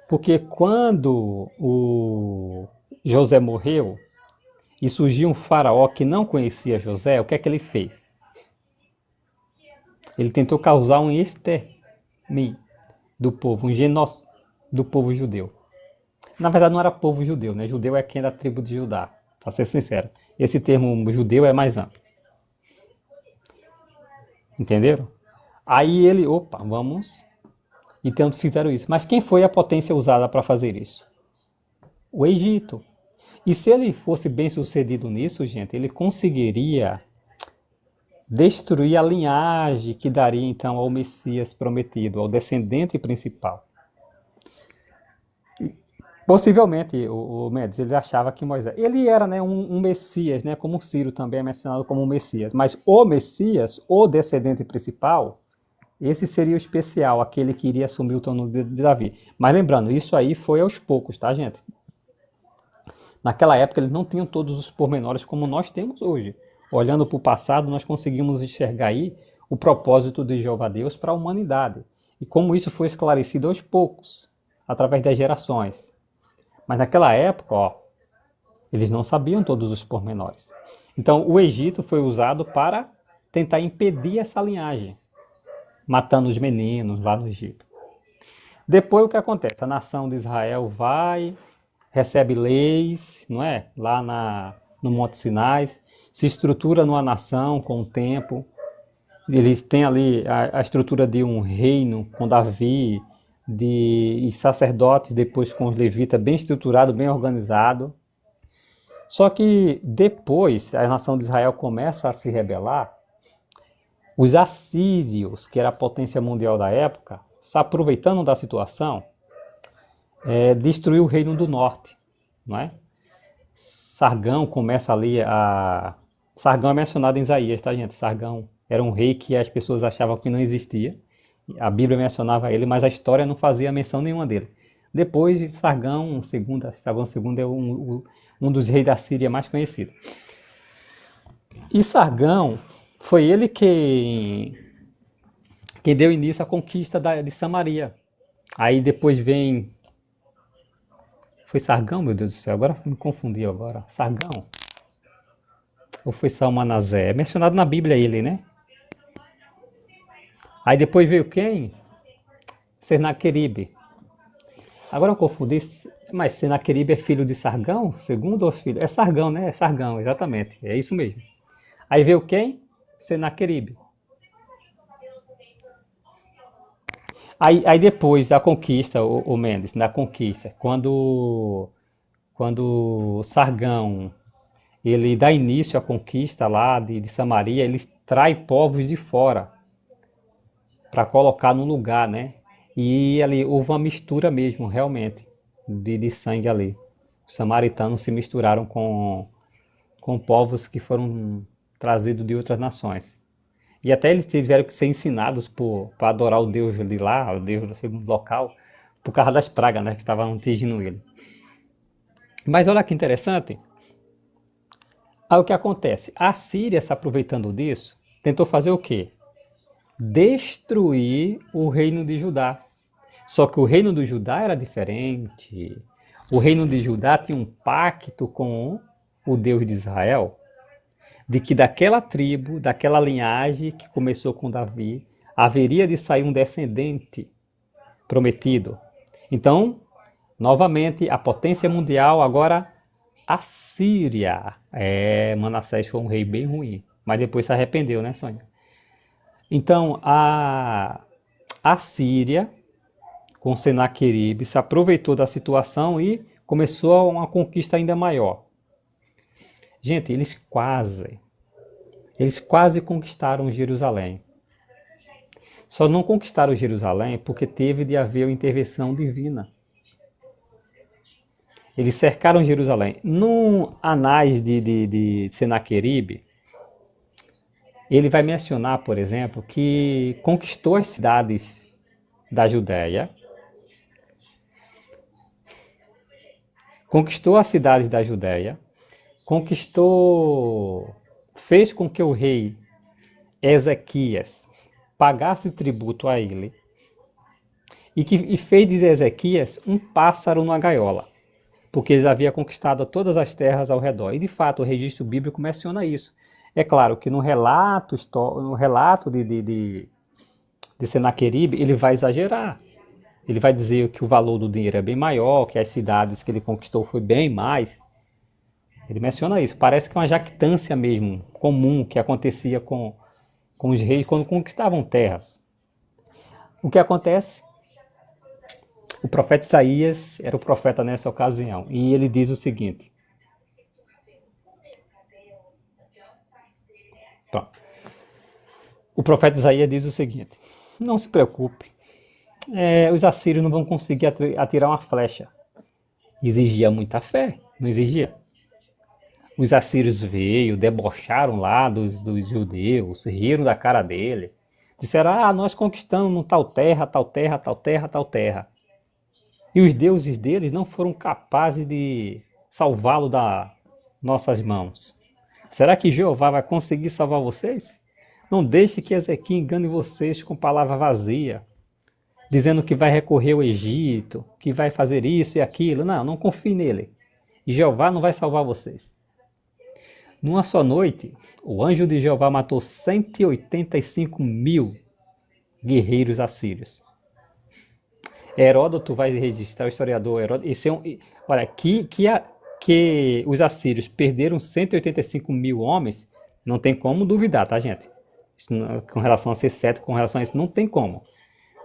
Porque quando o José morreu e surgiu um faraó que não conhecia José, o que é que ele fez? Ele tentou causar um extermínio do povo, um genocídio do povo judeu. Na verdade não era povo judeu, né? Judeu é quem é da tribo de Judá, para ser sincero. Esse termo judeu é mais amplo. Entenderam? Aí ele, vamos... E tanto fizeram isso. Mas quem foi a potência usada para fazer isso? O Egito. E se ele fosse bem sucedido nisso, gente, ele conseguiria destruir a linhagem que daria então ao Messias prometido, ao descendente principal. Possivelmente, o Mendes, ele achava que Moisés... Ele era, né, um Messias, né, como Ciro também é mencionado como um Messias. Mas o Messias, o descendente principal... Esse seria o especial, aquele que iria assumir o trono de Davi. Mas lembrando, isso aí foi aos poucos, tá, gente? Naquela época eles não tinham todos os pormenores como nós temos hoje. Olhando para o passado, nós conseguimos enxergar aí o propósito de Jeová Deus para a humanidade. E como isso foi esclarecido aos poucos, através das gerações. Mas naquela época, eles não sabiam todos os pormenores. Então o Egito foi usado para tentar impedir essa linhagem, matando os meninos lá no Egito. Depois o que acontece? A nação de Israel recebe leis, não é? Lá no Monte Sinai, se estrutura numa nação com o tempo. Eles têm ali a estrutura de um reino com Davi, e sacerdotes depois com os levitas, bem estruturado, bem organizado. Só que depois a nação de Israel começa a se rebelar. Os assírios, que era a potência mundial da época, se aproveitando da situação, destruiu o reino do norte, não é? Sargão começa ali Sargão é mencionado em Isaías, tá, gente? Sargão era um rei que as pessoas achavam que não existia. A Bíblia mencionava ele, mas a história não fazia menção nenhuma dele. depois de Sargão II. Sargão II é um dos reis da Síria mais conhecidos. E Sargão foi ele quem deu início à conquista de Samaria. Aí depois vem... Foi Sargão, meu Deus do céu, agora me confundi agora. Sargão? Ou foi Salmanasé? É mencionado na Bíblia ele, né? Aí depois veio quem? Senaqueribe. Agora eu confundi, mas Senaqueribe é filho de Sargão? Segundo ou filho? É Sargão, né? É Sargão, exatamente. É isso mesmo. Aí veio quem? Senaqueribe. Aí depois da conquista, o Mendes, da conquista, quando Sargão ele dá início à conquista lá de Samaria, ele trai povos de fora para colocar no lugar, né? E ali houve uma mistura mesmo, realmente, de sangue ali. Os samaritanos se misturaram com povos que foram trazidos de outras nações. E até eles tiveram que ser ensinados para adorar o Deus de lá, o Deus do segundo local, por causa das pragas, né, que estavam atingindo ele. Mas olha que interessante. Aí o que acontece? A Síria, se aproveitando disso, tentou fazer o quê? Destruir o reino de Judá. Só que o reino de Judá era diferente. O reino de Judá tinha um pacto com o Deus de Israel, de que daquela tribo, daquela linhagem que começou com Davi, haveria de sair um descendente prometido. Então, novamente, a potência mundial, agora a Síria. Manassés foi um rei bem ruim, mas depois se arrependeu, né, Sônia? Então, a Síria, com Senaqueribe, se aproveitou da situação e começou uma conquista ainda maior. Gente, eles quase conquistaram Jerusalém. Só não conquistaram Jerusalém porque teve de haver uma intervenção divina. Eles cercaram Jerusalém. No Anais de Senaqueribe, ele vai mencionar, por exemplo, que conquistou as cidades da Judéia, fez com que o rei Ezequias pagasse tributo a ele e fez de Ezequias um pássaro numa gaiola, porque eles haviam conquistado todas as terras ao redor. E de fato o registro bíblico menciona isso. É claro que no relato de Senaqueribe ele vai exagerar. Ele vai dizer que o valor do dinheiro é bem maior, que as cidades que ele conquistou foi bem mais. Ele menciona isso. Parece que é uma jactância mesmo, comum, que acontecia com os reis quando conquistavam terras. O que acontece? O profeta Isaías era o profeta nessa ocasião. E ele diz o seguinte. Pronto. O profeta Isaías diz o seguinte. Não se preocupe. Os assírios não vão conseguir atirar uma flecha. Exigia muita fé, não exigia? Os assírios veio, debocharam lá dos judeus, riram da cara dele. Disseram, nós conquistamos tal terra, tal terra, tal terra, tal terra. E os deuses deles não foram capazes de salvá-lo das nossas mãos. Será que Jeová vai conseguir salvar vocês? Não deixe que Ezequiel engane vocês com palavra vazia, dizendo que vai recorrer ao Egito, que vai fazer isso e aquilo. Não confie nele. E Jeová não vai salvar vocês. Numa só noite, o anjo de Jeová matou 185 mil guerreiros assírios. Heródoto vai registrar, o historiador Heródoto, olha, que os assírios perderam 185 mil homens, não tem como duvidar, tá, gente? Isso, com relação a ser certo, com relação a isso, não tem como.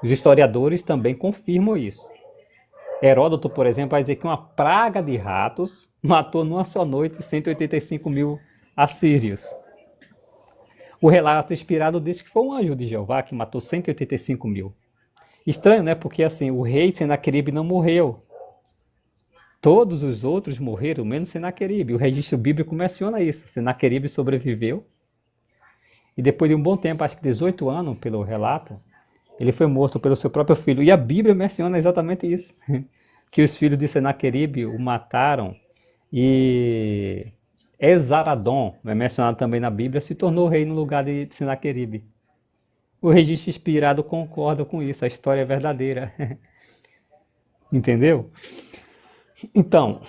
Os historiadores também confirmam isso. Heródoto, por exemplo, vai dizer que uma praga de ratos matou numa só noite 185 mil assírios. O relato inspirado diz que foi um anjo de Jeová que matou 185 mil. Estranho, né? Porque assim, o rei Senaqueribe não morreu. Todos os outros morreram, menos Senaqueribe. O registro bíblico menciona isso. Senaqueribe sobreviveu. E depois de um bom tempo, acho que 18 anos, pelo relato, ele foi morto pelo seu próprio filho. E a Bíblia menciona exatamente isso. que os filhos de Senaqueribe o mataram e Esaradom, é mencionado também na Bíblia, se tornou rei no lugar de Senaqueribe. O registro inspirado concorda com isso, a história é verdadeira. Entendeu? Então,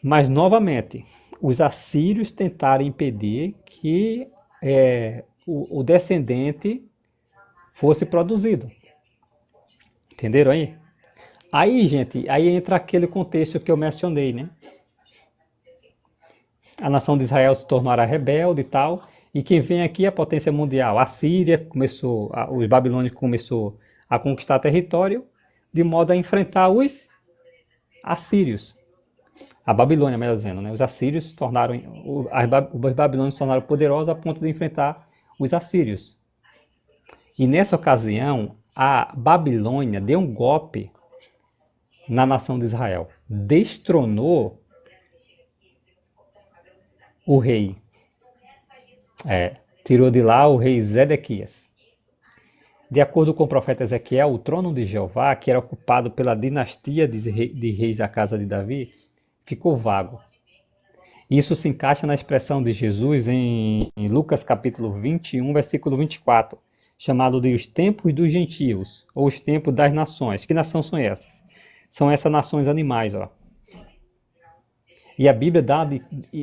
mas novamente, os assírios tentaram impedir que o descendente fosse produzido. Entenderam aí? Aí, gente, aí entra aquele contexto que eu mencionei, né? A nação de Israel se tornará rebelde e tal, e quem vem aqui é a potência mundial. A Síria começou, os babilônicos começou a conquistar território, de modo a enfrentar os assírios. A Babilônia, melhor dizendo, né? Os assírios se tornaram, os babilônios se tornaram poderosos a ponto de enfrentar os assírios. E nessa ocasião, a Babilônia deu um golpe na nação de Israel. Destronou o rei. Tirou de lá o rei Zedequias. De acordo com o profeta Ezequiel, o trono de Jeová, que era ocupado pela dinastia de reis da casa de Davi, ficou vago. Isso se encaixa na expressão de Jesus em Lucas capítulo 21, versículo 24, chamado de os tempos dos gentios, ou os tempos das nações. Que nações são essas? São essas nações animais, ó. E a Bíblia dá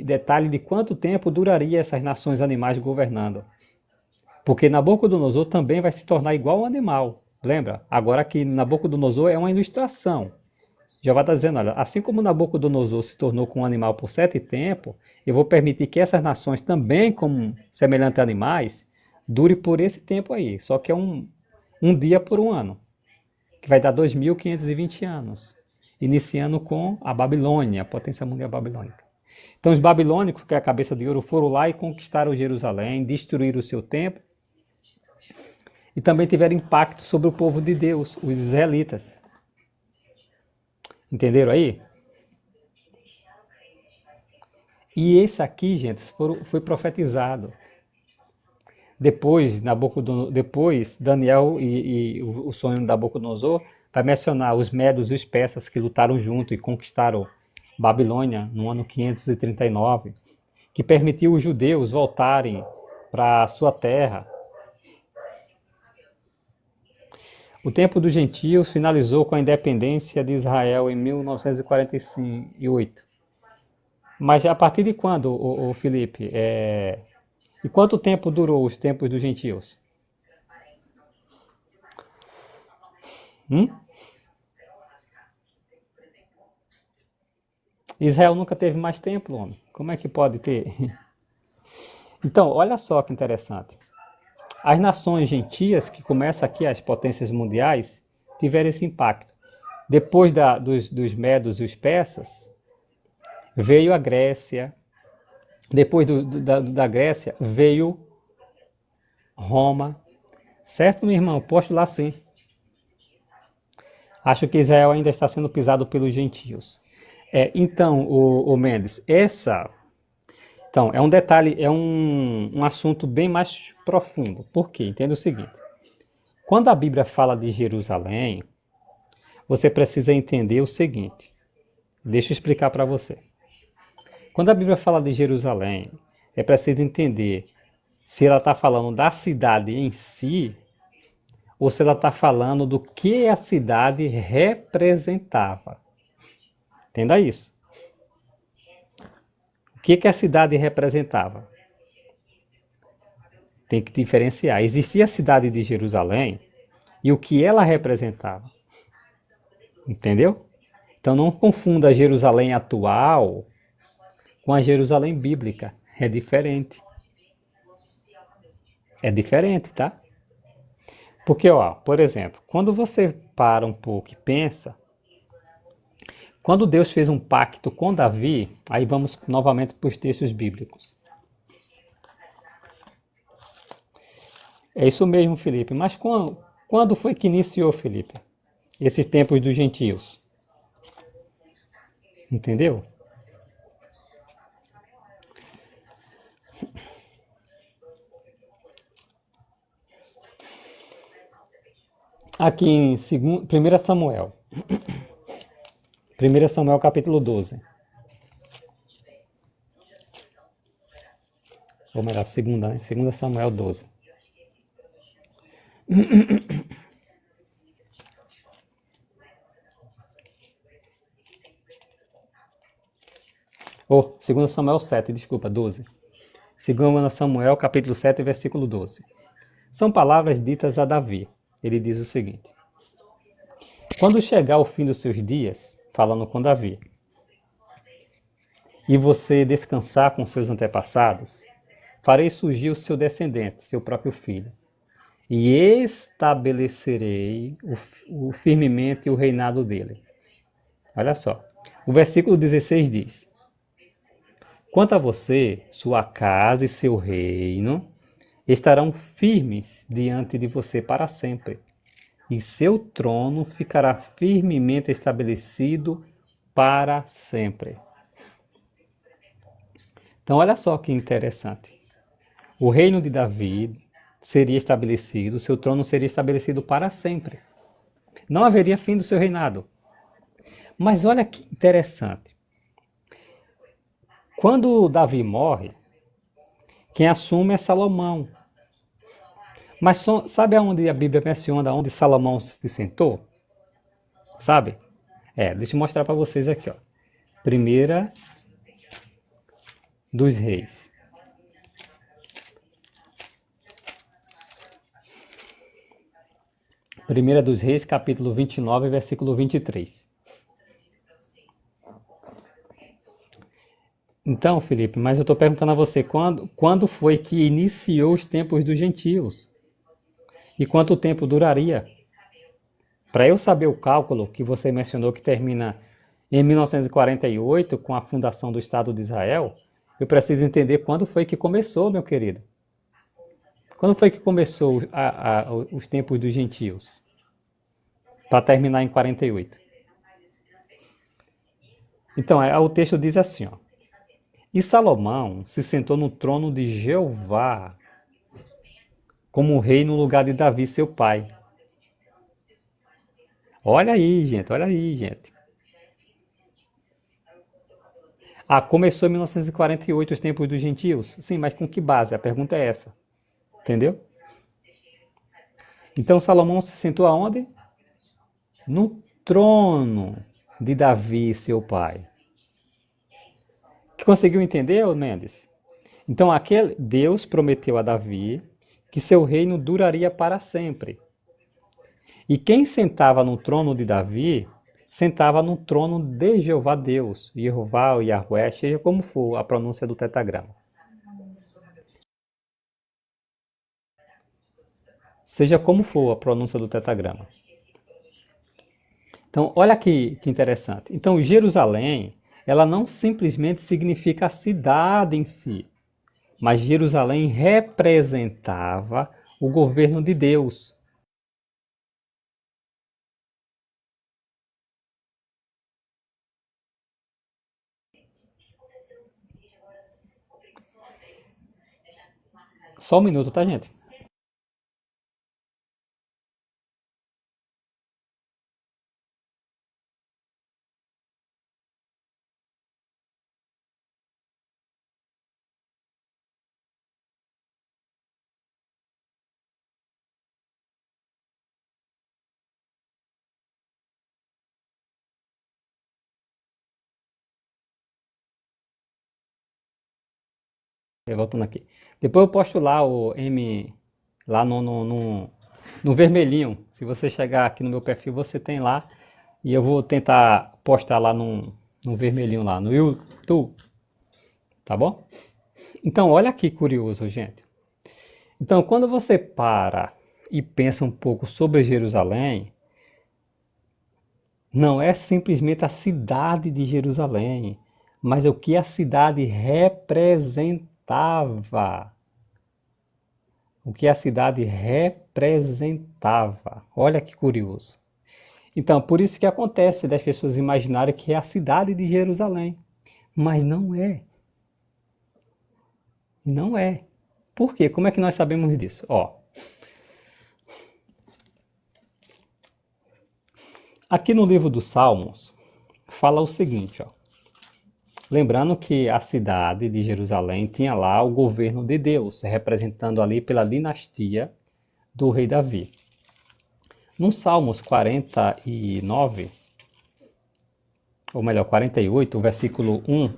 detalhe de quanto tempo duraria essas nações animais governando. Porque Nabucodonosor também vai se tornar igual ao animal. Lembra? Agora que Nabucodonosor é uma ilustração. Jeová está dizendo, olha, assim como Nabucodonosor se tornou com um animal por 7 tempos, eu vou permitir que essas nações também, como semelhantes a animais, dure por esse tempo aí. Só que é um dia por um ano, que vai dar 2.520 anos. Iniciando com a Babilônia, a potência mundial babilônica. Então os babilônicos, que é a cabeça de ouro, foram lá e conquistaram Jerusalém, destruíram o seu templo, e também tiveram impacto sobre o povo de Deus, os israelitas. Entenderam aí? E esse aqui, gente, foi profetizado. Depois Daniel e o sonho de Nabucodonosor vai mencionar os medos e os persas que lutaram junto e conquistaram Babilônia no ano 539, que permitiu os judeus voltarem para a sua terra. O tempo dos gentios finalizou com a independência de Israel em 1948. Mas a partir de quando, o Felipe? E quanto tempo durou os tempos dos gentios? Israel nunca teve mais templo, homem. Como é que pode ter? Então, olha só que interessante. As nações gentias, que começam aqui, as potências mundiais, tiveram esse impacto. Depois dos medos e os persas, veio a Grécia. Depois da Grécia, veio Roma. Certo, meu irmão? Posto lá sim. Acho que Israel ainda está sendo pisado pelos gentios. Então, o Mendes, então, é um detalhe, é um assunto bem mais profundo. Por quê? Entenda o seguinte. Quando a Bíblia fala de Jerusalém, você precisa entender o seguinte. Deixa eu explicar para você. Quando a Bíblia fala de Jerusalém, é preciso entender se ela está falando da cidade em si, ou se ela está falando do que a cidade representava. Entenda isso. O que a cidade representava? Tem que diferenciar. Existia a cidade de Jerusalém e o que ela representava. Entendeu? Então não confunda a Jerusalém atual com a Jerusalém bíblica. É diferente. É diferente, tá? Porque, ó, por exemplo, quando você para um pouco e pensa, quando Deus fez um pacto com Davi, aí vamos novamente para os textos bíblicos. É isso mesmo, Felipe. Mas quando foi que iniciou, Felipe? Esses tempos dos gentios. Entendeu? Aqui em 1 Samuel. 1 Samuel capítulo 12. Ou melhor, segunda, né? 2 Samuel 12. Ou 2 Samuel 7, desculpa, 12. 2 Samuel capítulo 7, versículo 12. São palavras ditas a Davi. Ele diz o seguinte: quando chegar o fim dos seus dias, falando com Davi, e você descansar com seus antepassados, farei surgir o seu descendente, seu próprio filho, e estabelecerei firmemente o reinado dele. Olha só, o versículo 16 diz: quanto a você, sua casa e seu reino estarão firmes diante de você para sempre, e seu trono ficará firmemente estabelecido para sempre. Então, olha só que interessante. O reino de Davi seria estabelecido, seu trono seria estabelecido para sempre. Não haveria fim do seu reinado. Mas olha que interessante. Quando Davi morre, quem assume é Salomão. Mas sabe aonde a Bíblia menciona onde Salomão se sentou? Sabe? Deixa eu mostrar para vocês aqui, ó. 1 dos Reis. Primeira dos Reis, capítulo 29, versículo 23. Então, Felipe, mas eu estou perguntando a você, quando foi que iniciou os tempos dos gentios? E quanto tempo duraria? Para eu saber o cálculo que você mencionou que termina em 1948, com a fundação do Estado de Israel, eu preciso entender quando foi que começou, meu querido. Quando foi que começou os tempos dos gentios? Para terminar em 48. Então, o texto diz assim, ó. E Salomão se sentou no trono de Jeová, como rei no lugar de Davi, seu pai. Olha aí, gente, olha aí, gente. Começou em 1948 os tempos dos gentios? Sim, mas com que base? A pergunta é essa. Entendeu? Então Salomão se sentou aonde? No trono de Davi, seu pai. Que conseguiu entender, Mendes? Então Deus prometeu a Davi que seu reino duraria para sempre. E quem sentava no trono de Davi, sentava no trono de Jeová Deus, Jeová ou Yahweh, seja como for a pronúncia do tetragrama. Seja como for a pronúncia do tetragrama. Então, olha que interessante. Então, Jerusalém, ela não simplesmente significa a cidade em si, mas Jerusalém representava o governo de Deus. Só um minuto, tá, gente? Voltando aqui. Depois eu posto lá o M, lá no vermelhinho. Se você chegar aqui no meu perfil, você tem lá. E eu vou tentar postar lá no vermelhinho lá, no YouTube. Tá bom? Então, olha que curioso, gente. Então, quando você para e pensa um pouco sobre Jerusalém, não é simplesmente a cidade de Jerusalém, mas o que a cidade representava. O que a cidade representava. Olha que curioso. Então, por isso que acontece das pessoas imaginarem que é a cidade de Jerusalém. Mas não é. Não é. Por quê? Como é que nós sabemos disso? Aqui no livro dos Salmos, fala o seguinte, ó. Lembrando que a cidade de Jerusalém tinha lá o governo de Deus, representando ali pela dinastia do rei Davi. No Salmos 49, ou melhor, 48, o versículo 1,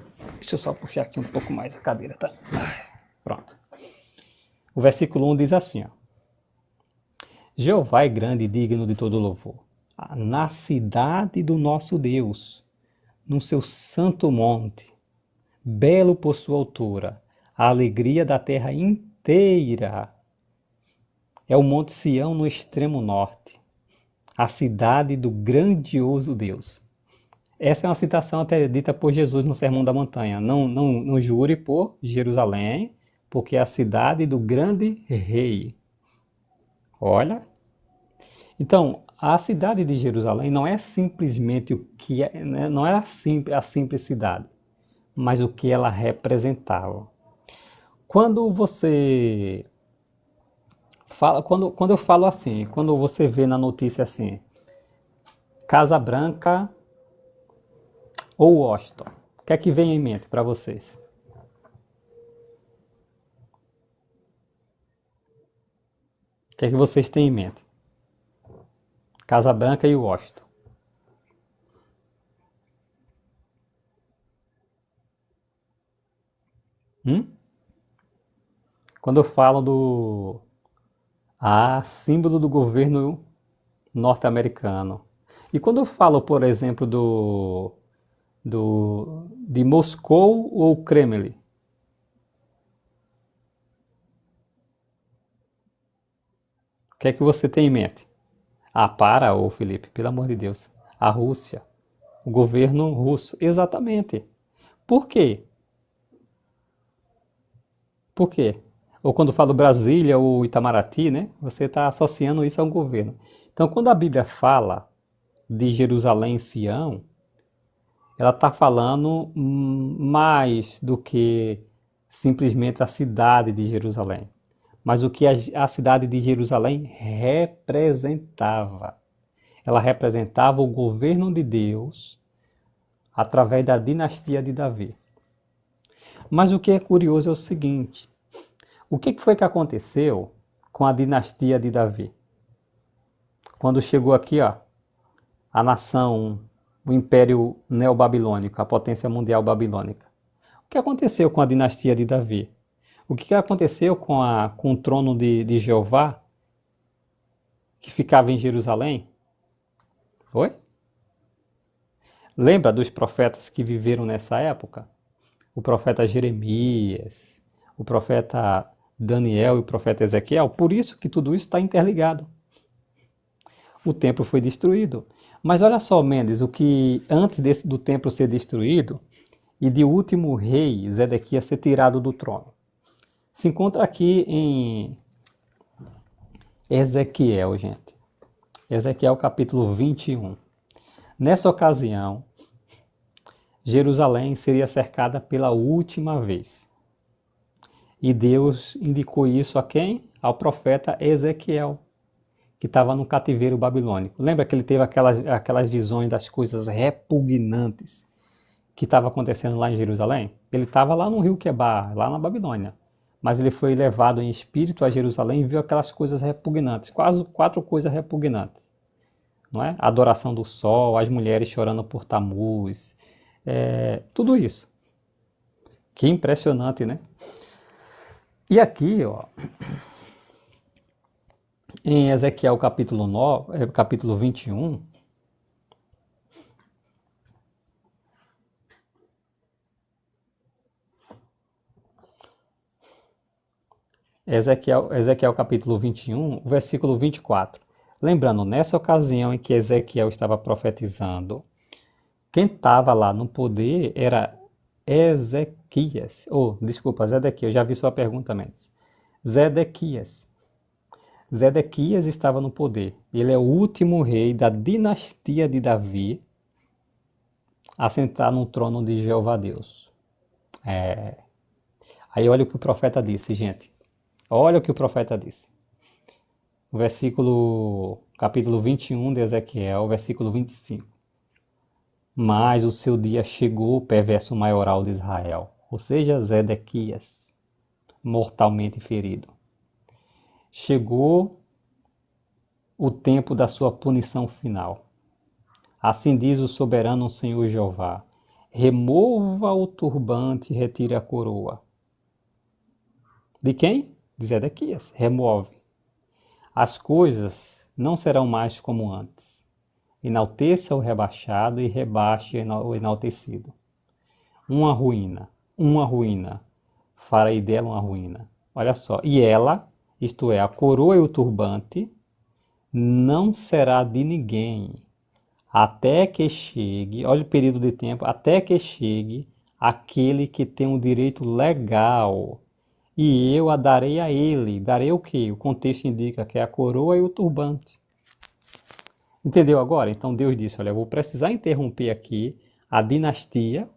deixa eu só puxar aqui um pouco mais a cadeira, tá? Pronto. O versículo 1 diz assim, ó. Jeová é grande e digno de todo louvor. Na cidade do nosso Deus, no seu santo monte, belo por sua altura, a alegria da terra inteira. É o Monte Sião no extremo norte, a cidade do grandioso Deus. Essa é uma citação até dita por Jesus no Sermão da Montanha. Não jure por Jerusalém, porque é a cidade do grande rei. Olha. Então, a cidade de Jerusalém não é simplesmente o que é, né? Não é a simples cidade, mas o que ela representava. Quando você fala, quando eu falo assim, quando você vê na notícia assim, Casa Branca ou Washington, o que é que vem em mente para vocês? O que é que vocês têm em mente? Casa Branca e Washington. Quando eu falo do símbolo do governo norte-americano. E quando eu falo, por exemplo, de Moscou ou Kremlin? O que é que você tem em mente? Para, ô Felipe, pelo amor de Deus. A Rússia, o governo russo. Exatamente. Por quê? Por quê? Ou quando falo Brasília ou Itamaraty, né? Você está associando isso a um governo. Então, quando a Bíblia fala de Jerusalém e Sião, ela está falando mais do que simplesmente a cidade de Jerusalém, mas o que a cidade de Jerusalém representava. Ela representava o governo de Deus através da dinastia de Davi. Mas o que é curioso é o seguinte: o que foi que aconteceu com a dinastia de Davi? Quando chegou aqui, ó, a nação, o Império Neobabilônico, a potência mundial babilônica. O que aconteceu com a dinastia de Davi? O que aconteceu com o trono de Jeová, que ficava em Jerusalém? Oi? Lembra dos profetas que viveram nessa época? O profeta Jeremias, o profeta Daniel e o profeta Ezequiel. Por isso que tudo isso está interligado. O templo foi destruído. Mas olha só, Mendes, o que antes do templo ser destruído e de último rei, Zedequias, ser tirado do trono, se encontra aqui em Ezequiel, gente. Ezequiel capítulo 21. Nessa ocasião, Jerusalém seria cercada pela última vez. E Deus indicou isso a quem? Ao profeta Ezequiel, que estava no cativeiro babilônico. Lembra que ele teve aquelas visões das coisas repugnantes que estava acontecendo lá em Jerusalém? Ele estava lá no rio Quebar, lá na Babilônia. Mas ele foi levado em espírito a Jerusalém e viu aquelas coisas repugnantes, quase 4 coisas repugnantes. Não é? A adoração do sol, as mulheres chorando por Tamuz, tudo isso. Que impressionante, né? E aqui, ó, em Ezequiel capítulo 21, Ezequiel capítulo 21, versículo 24. Lembrando, nessa ocasião em que Ezequiel estava profetizando, quem estava lá no poder era Zedequias, eu já vi sua pergunta, Mendes. Zedequias estava no poder. Ele é o último rei da dinastia de Davi a sentar no trono de Jeová Deus. Aí olha o que o profeta disse, gente. Olha o que o profeta disse. Capítulo 21 de Ezequiel, versículo 25. Mas o seu dia chegou, o perverso maioral de Israel, ou seja, Zedequias, mortalmente ferido. Chegou o tempo da sua punição final. Assim diz o soberano Senhor Jeová: remova o turbante e retire a coroa. De quem? De Zedequias. Remove. As coisas não serão mais como antes. Enalteça o rebaixado e rebaixe o enaltecido. Uma ruína. Farei dela uma ruína. Olha só. E ela, isto é, a coroa e o turbante, não será de ninguém, até que chegue, olha o período de tempo, até que chegue aquele que tem um direito legal, e eu a darei a ele. Darei o quê? O contexto indica que é a coroa e o turbante. Entendeu agora? Então Deus disse, olha, eu vou precisar interromper aqui a dinastia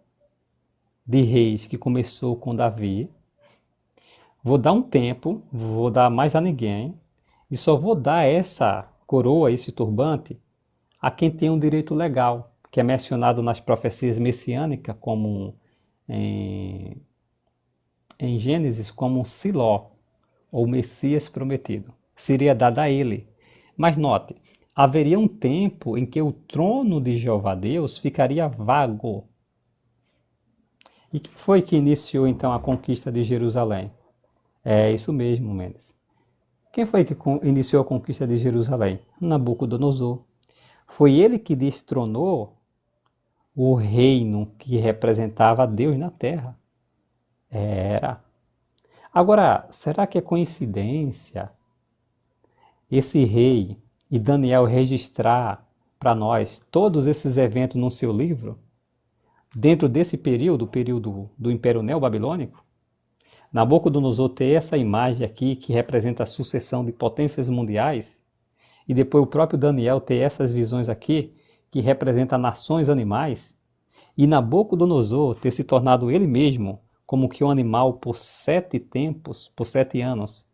de reis que começou com Davi. Vou dar um tempo, vou dar mais a ninguém, e só vou dar essa coroa, esse turbante, a quem tem um direito legal, que é mencionado nas profecias messiânicas como em Gênesis como um Siló, ou Messias prometido. Seria dado a ele. Mas note, haveria um tempo em que o trono de Jeová Deus ficaria vago. E quem foi que iniciou então a conquista de Jerusalém? É isso mesmo, Mendes. Quem foi que iniciou a conquista de Jerusalém? Nabucodonosor. Foi ele que destronou o reino que representava Deus na terra. Era. Agora, será que é coincidência esse rei e Daniel registrar para nós todos esses eventos no seu livro? Dentro desse período, o período do Império Neobabilônico? Nabucodonosor ter essa imagem aqui que representa a sucessão de potências mundiais, e depois o próprio Daniel ter essas visões aqui que representa nações animais, e Nabucodonosor ter se tornado ele mesmo como que um animal por 7 tempos, por 7 anos,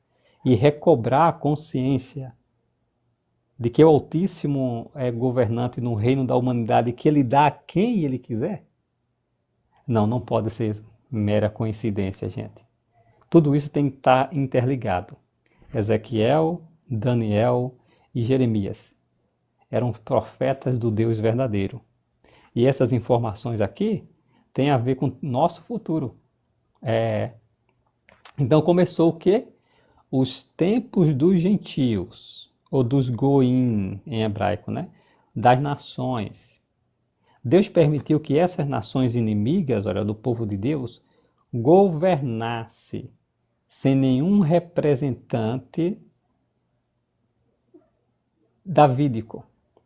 e recobrar a consciência de que o Altíssimo é governante no reino da humanidade, que ele dá a quem ele quiser? Não pode ser mera coincidência, gente. Tudo isso tem que estar interligado. Ezequiel, Daniel e Jeremias eram profetas do Deus verdadeiro. E essas informações aqui têm a ver com o nosso futuro. Então começou o quê? Os tempos dos gentios, ou dos goim em hebraico, né? Das nações. Deus permitiu que essas nações inimigas, olha, do povo de Deus, governasse sem nenhum representante davídico,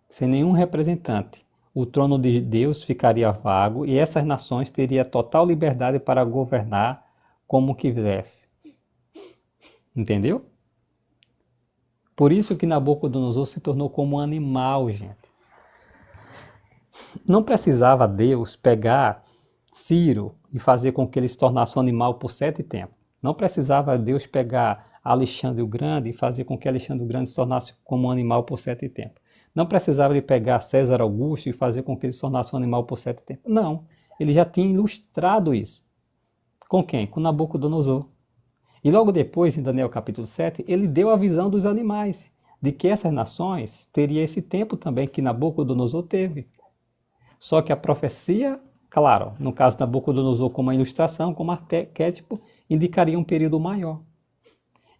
sem nenhum representante. O trono de Deus ficaria vago e essas nações teriam total liberdade para governar como quisesse. Entendeu? Por isso que Nabucodonosor se tornou como um animal, gente. Não precisava Deus pegar Ciro e fazer com que ele se tornasse um animal por 7 tempos. Não precisava Deus pegar Alexandre o Grande e fazer com que Alexandre o Grande se tornasse como um animal por 7 tempos. Não precisava ele pegar César Augusto e fazer com que ele se tornasse um animal por 7 tempos. Não, ele já tinha ilustrado isso. Com quem? Com Nabucodonosor. E logo depois, em Daniel capítulo 7, ele deu a visão dos animais, de que essas nações teriam esse tempo também que Nabucodonosor teve. Só que a profecia, claro, no caso de Nabucodonosor como uma ilustração, como arquétipo, indicaria um período maior.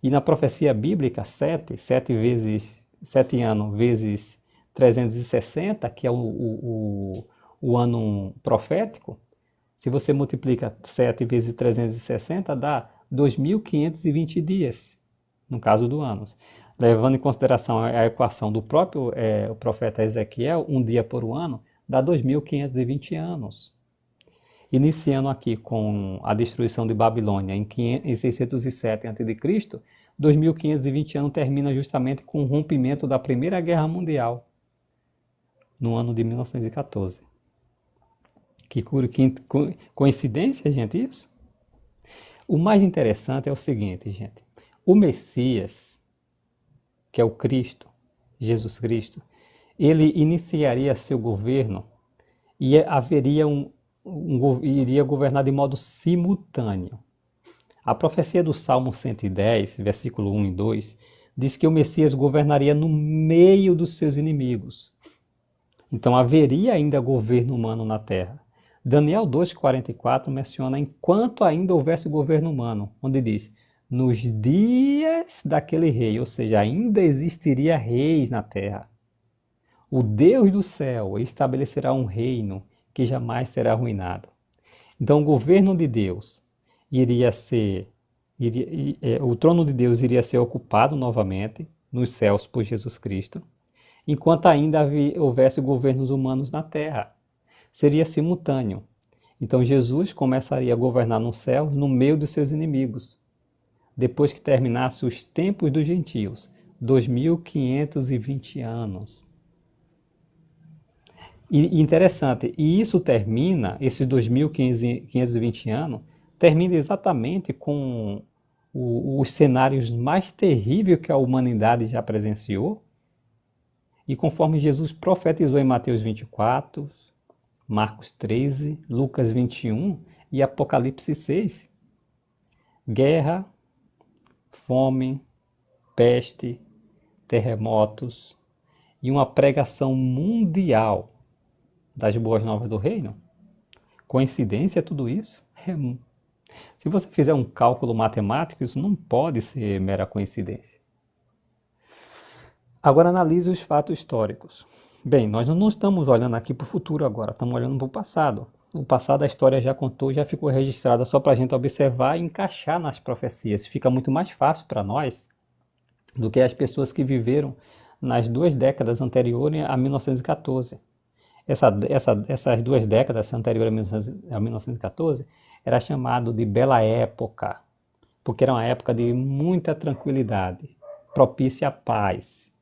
E na profecia bíblica, 7 anos vezes 360, que é o ano profético, se você multiplica 7 vezes 360, dá 2.520 dias, no caso do ano. Levando em consideração a equação do próprio o profeta Ezequiel, um dia por um ano, dá 2.520 anos. Iniciando aqui com a destruição de Babilônia em 607 a.C., 2.520 anos termina justamente com o rompimento da Primeira Guerra Mundial, no ano de 1914. Que coincidência, gente, isso? O mais interessante é o seguinte, gente. O Messias, que é o Cristo, Jesus Cristo, ele iniciaria seu governo e haveria iria governar de modo simultâneo. A profecia do Salmo 110, versículo 1 e 2, diz que o Messias governaria no meio dos seus inimigos. Então haveria ainda governo humano na terra. Daniel 2,44 menciona enquanto ainda houvesse governo humano, onde diz, nos dias daquele rei, ou seja, ainda existiria reis na terra. O Deus do céu estabelecerá um reino que jamais será arruinado. Então o governo de Deus o trono de Deus iria ser ocupado novamente nos céus por Jesus Cristo, enquanto ainda houvesse governos humanos na terra. Seria simultâneo. Então Jesus começaria a governar no céu no meio dos seus inimigos, depois que terminasse os tempos dos gentios, 2520 anos. E interessante, e isso termina, esses 2520 anos, termina exatamente com os cenários mais terríveis que a humanidade já presenciou. E conforme Jesus profetizou em Mateus 24, Marcos 13, Lucas 21 e Apocalipse 6, guerra, fome, peste, terremotos e uma pregação mundial das boas novas do reino. Coincidência tudo isso? Se você fizer um cálculo matemático, isso não pode ser mera coincidência. Agora analise os fatos históricos. Bem, nós não estamos olhando aqui para o futuro agora, estamos olhando para o passado. O passado a história já contou, já ficou registrada só para a gente observar e encaixar nas profecias. Fica muito mais fácil para nós do que as pessoas que viveram nas 2 décadas anteriores a 1914. Essas 2 décadas anteriores a 1914 era chamado de Bela Época, porque era uma época de muita tranquilidade, propícia à paz,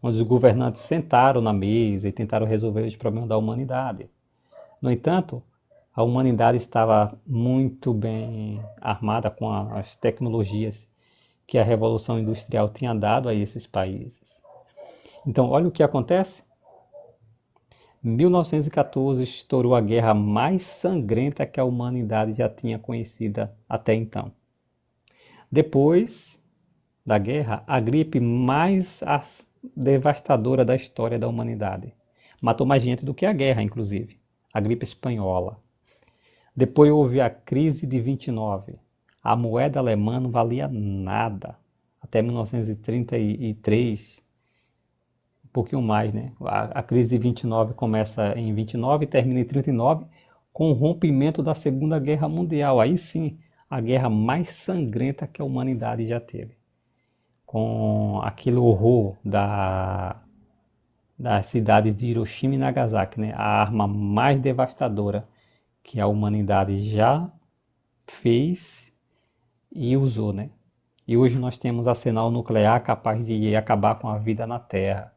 onde os governantes sentaram na mesa e tentaram resolver os problemas da humanidade. No entanto, a humanidade estava muito bem armada com as tecnologias que a Revolução Industrial tinha dado a esses países. Então, olha o que acontece. Em 1914 estourou a guerra mais sangrenta que a humanidade já tinha conhecida até então. Depois da guerra, a gripe mais devastadora da história da humanidade. Matou mais gente do que a guerra, inclusive. A gripe espanhola. Depois houve a crise de 29. A moeda alemã não valia nada. Até 1933, um pouquinho mais, né? A crise de 29 começa em 29 e termina em 39, com o rompimento da Segunda Guerra Mundial. Aí sim, a guerra mais sangrenta que a humanidade já teve. Com aquele horror das cidades de Hiroshima e Nagasaki, né? A arma mais devastadora que a humanidade já fez e usou, né? E hoje nós temos arsenal nuclear capaz de acabar com a vida na Terra.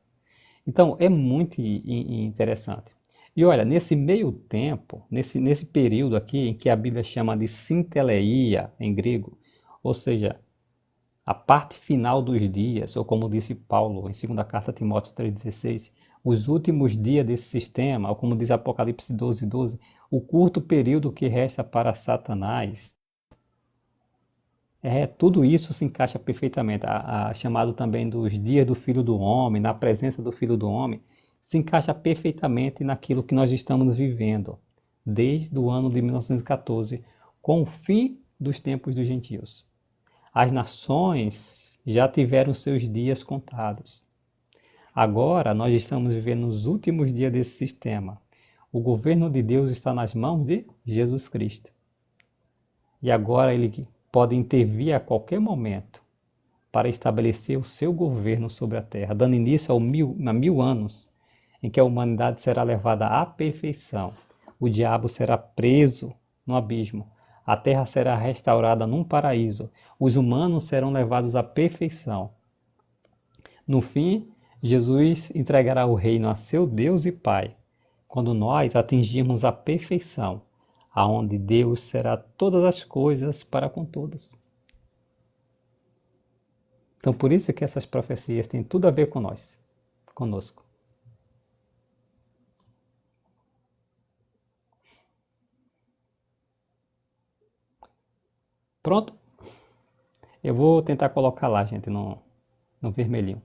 Então é muito interessante. E olha, nesse meio tempo, nesse período aqui, em que a Bíblia chama de sinteleia em grego, ou seja, a parte final dos dias, ou como disse Paulo em 2ª carta a Timóteo 3,16, os últimos dias desse sistema, ou como diz Apocalipse 12,12, o curto período que resta para Satanás, tudo isso se encaixa perfeitamente. Chamado também dos dias do Filho do Homem, na presença do Filho do Homem, se encaixa perfeitamente naquilo que nós estamos vivendo, desde o ano de 1914, com o fim dos tempos dos gentios. As nações já tiveram seus dias contados. Agora nós estamos vivendo os últimos dias desse sistema. O governo de Deus está nas mãos de Jesus Cristo. E agora ele pode intervir a qualquer momento para estabelecer o seu governo sobre a terra, dando início a 1000 anos, em que a humanidade será levada à perfeição. O diabo será preso no abismo. A terra será restaurada num paraíso. Os humanos serão levados à perfeição. No fim, Jesus entregará o reino a seu Deus e Pai, quando nós atingirmos a perfeição, aonde Deus será todas as coisas para com todos. Então, por isso que essas profecias têm tudo a ver com nós, conosco. Pronto? Eu vou tentar colocar lá, gente, no vermelhinho.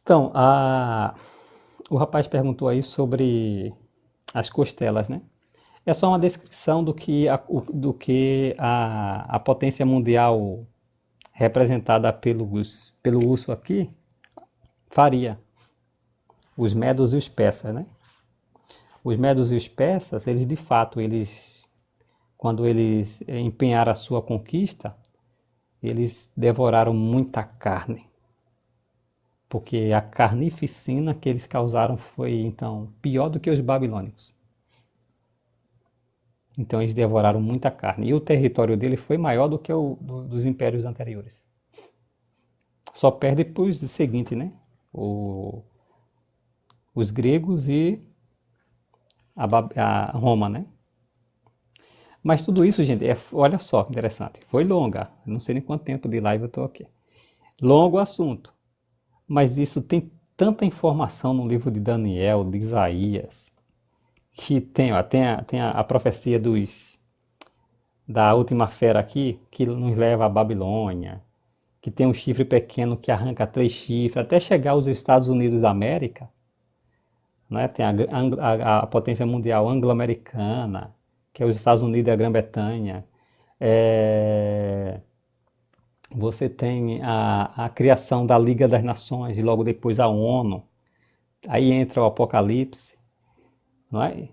Então, o rapaz perguntou aí sobre as costelas, né? É só uma descrição do que a potência mundial representada pelo urso aqui faria. Os medos e os persas, né? Os medos e os persas, eles de fato, quando eles empenharam a sua conquista, eles devoraram muita carne. Porque a carnificina que eles causaram foi, então, pior do que os babilônicos. Então eles devoraram muita carne. E o território dele foi maior do que o dos impérios anteriores. Só perde para os seguintes, né? Os gregos e a Roma, né? Mas tudo isso, gente, olha só que interessante. Foi longa. Não sei nem quanto tempo de live eu estou aqui. Longo assunto. Mas isso tem tanta informação no livro de Daniel, de Isaías, que tem a profecia da última fera aqui, que nos leva à Babilônia, que tem um chifre pequeno que arranca 3 chifres, até chegar aos Estados Unidos da América, né? Tem a potência mundial anglo-americana, que é os Estados Unidos e a Grã-Bretanha. Você tem a criação da Liga das Nações e logo depois a ONU. Aí entra o Apocalipse. Não é?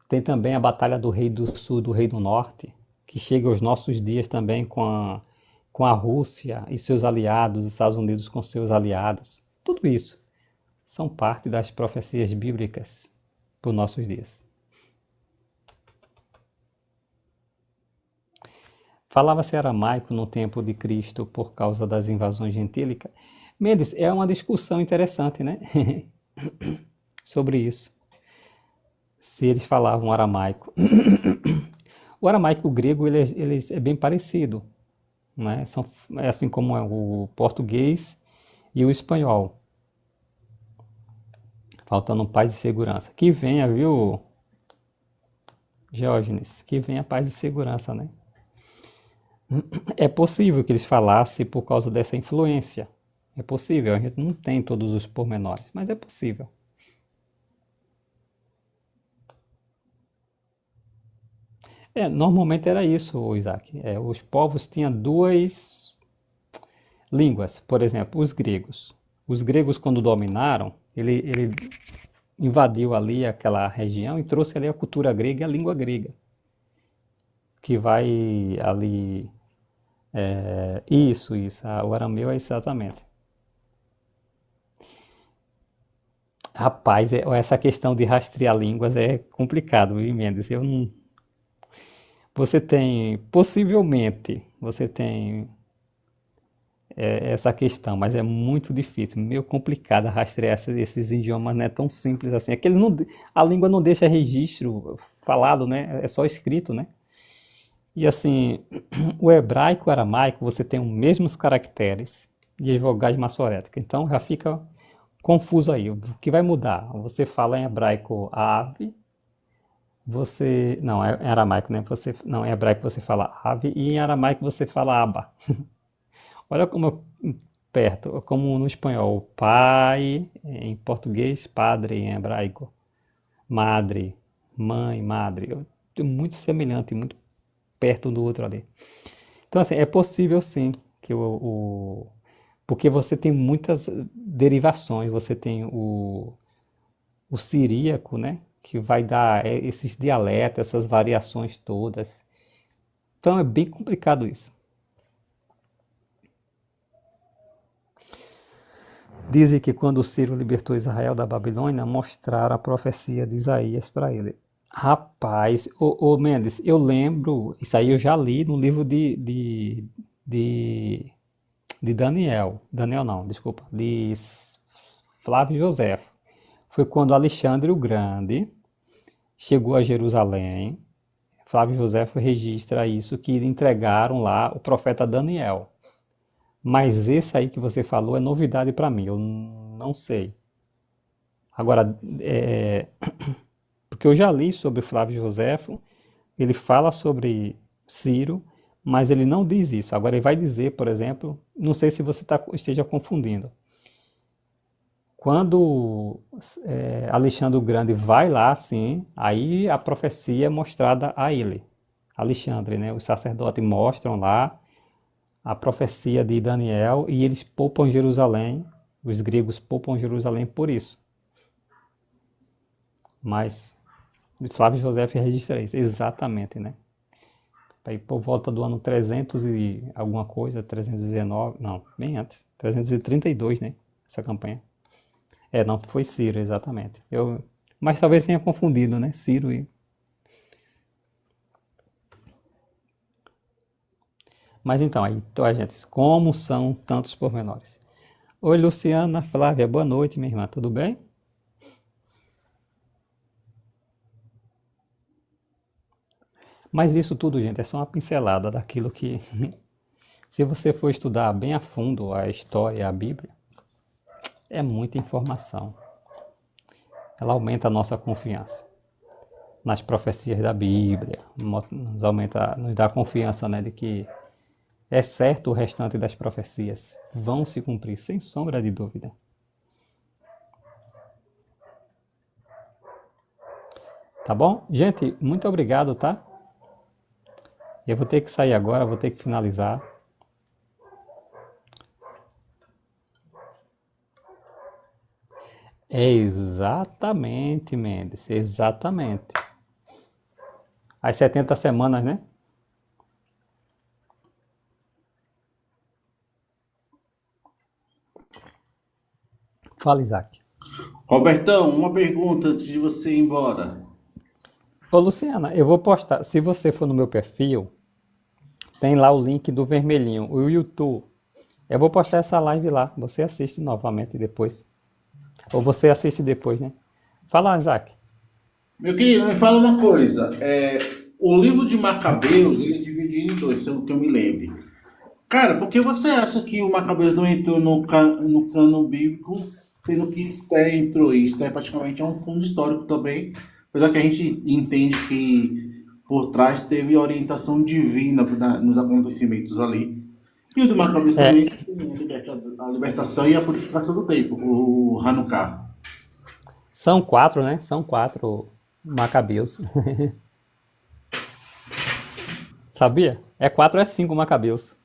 Tem também a Batalha do Rei do Sul e do Rei do Norte, que chega aos nossos dias também com a Rússia e seus aliados, os Estados Unidos com seus aliados. Tudo isso são parte das profecias bíblicas para os nossos dias. Falava-se aramaico no tempo de Cristo por causa das invasões gentílicas. Mendes, é uma discussão interessante, né? Sobre isso. Se eles falavam aramaico. O aramaico e o grego ele é bem parecido, né? É assim como é o português e o espanhol. Faltando paz e segurança. Que venha, viu, Diógenes? Que venha paz e segurança, né? É possível que eles falassem por causa dessa influência. É possível, a gente não tem todos os pormenores, mas é possível. Normalmente era isso, Isaac. Os povos tinham duas línguas, por exemplo, os gregos. Os gregos, quando dominaram, ele invadiu ali aquela região e trouxe ali a cultura grega e a língua grega, que vai ali. Isso, o arameu é exatamente. Rapaz, essa questão de rastrear línguas é complicado, viu, Mendes? Eu não. Possivelmente, você tem essa questão, mas é muito difícil, meio complicado rastrear esses idiomas, não é tão simples assim. A língua não deixa registro falado, né? É só escrito, né? E assim, o hebraico e o aramaico, você tem os mesmos caracteres de vogais maçoréticas, então já fica confuso aí. O que vai mudar? Você fala em hebraico ave, não, é aramaico, né? Não, em hebraico você fala ave e em aramaico você fala aba. Olha como perto, como no espanhol, pai, em português, padre, em hebraico, madre, mãe, madre. Muito semelhante, muito perto um do outro ali. Então, assim, é possível sim que porque você tem muitas derivações, você tem o siríaco, né? Que vai dar esses dialetos, essas variações todas. Então é bem complicado isso. Dizem que quando Ciro libertou Israel da Babilônia, mostraram a profecia de Isaías para ele. Rapaz, ô Mendes, eu lembro, isso aí eu já li no livro de Daniel. Daniel não, desculpa, de Flávio Josefo. Foi quando Alexandre o Grande chegou a Jerusalém. Flávio Josefo registra isso, que entregaram lá o profeta Daniel. Mas esse aí que você falou é novidade para mim, eu não sei. Agora, porque porque eu já li sobre Flávio Joséfo, ele fala sobre Ciro, mas ele não diz isso. Agora ele vai dizer, por exemplo, não sei se você esteja confundindo. Quando Alexandre o Grande vai lá, assim, aí a profecia é mostrada a ele, Alexandre, né? Os sacerdotes mostram lá a profecia de Daniel e eles poupam Jerusalém, os gregos poupam Jerusalém por isso. Mas Flávio Joséfo registra isso, exatamente, né? Aí por volta do ano 300 e alguma coisa, 319, não, bem antes, 332, né? Essa campanha. Não, foi Ciro, exatamente. Mas talvez tenha confundido, né? Ciro e... Mas então, aí, gente, como são tantos pormenores? Oi, Luciana, Flávia, boa noite, minha irmã, tudo bem? Mas isso tudo, gente, é só uma pincelada daquilo que, se você for estudar bem a fundo a história, a Bíblia, é muita informação. Ela aumenta a nossa confiança nas profecias da Bíblia, nos dá confiança, né, de que é certo o restante das profecias vão se cumprir, sem sombra de dúvida. Tá bom? Gente, muito obrigado, tá? Eu vou ter que sair agora, vou ter que finalizar. Exatamente, Mendes, exatamente. As 70 semanas, né? Fala, Isaac. Robertão, uma pergunta antes de você ir embora. Ô, Luciana, eu vou postar. Se você for no meu perfil, tem lá o link do vermelhinho, o YouTube. Eu vou postar essa live lá. Você assiste novamente depois. Ou você assiste depois, né? Fala, Isaac. Meu querido, me fala uma coisa. O livro de Macabeus, ele é dividido em dois, pelo que eu me lembro. Cara, por que você acha que o Macabeus não entrou no cano bíblico, sendo que Esther entrou? E Esther praticamente é um fundo histórico também, apesar que a gente entende que por trás teve orientação divina nos acontecimentos ali. E o do Macabeus também É, tem a libertação e a purificação do tempo, o Hanukkah. são 4, né? São 4 Macabeus. Sabia? É 4 ou é 5 Macabeus.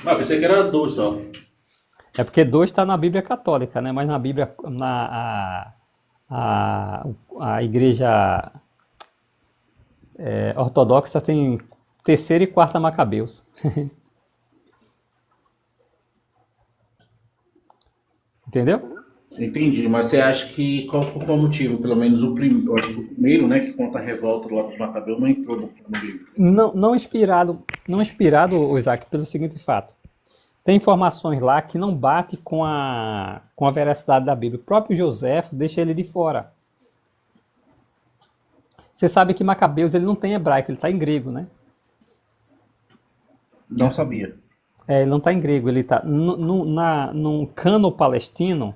Ah, pensei que era dois só. É porque 2 está na Bíblia Católica, né? Mas na Bíblia, a, a igreja ortodoxa tem terceira e quarta Macabeus. Entendeu? Entendi, mas você acha que qual foi o motivo? Pelo menos eu acho que o primeiro, né, que conta a revolta lá dos Macabeus, não entrou no livro. Não inspirado, Isaac, pelo seguinte fato. Tem informações lá que não bate com a veracidade da Bíblia. O próprio José deixa ele de fora. Você sabe que Macabeus ele não tem hebraico, ele está em grego, né? Não sabia. Ele não está em grego, ele está num cano palestino,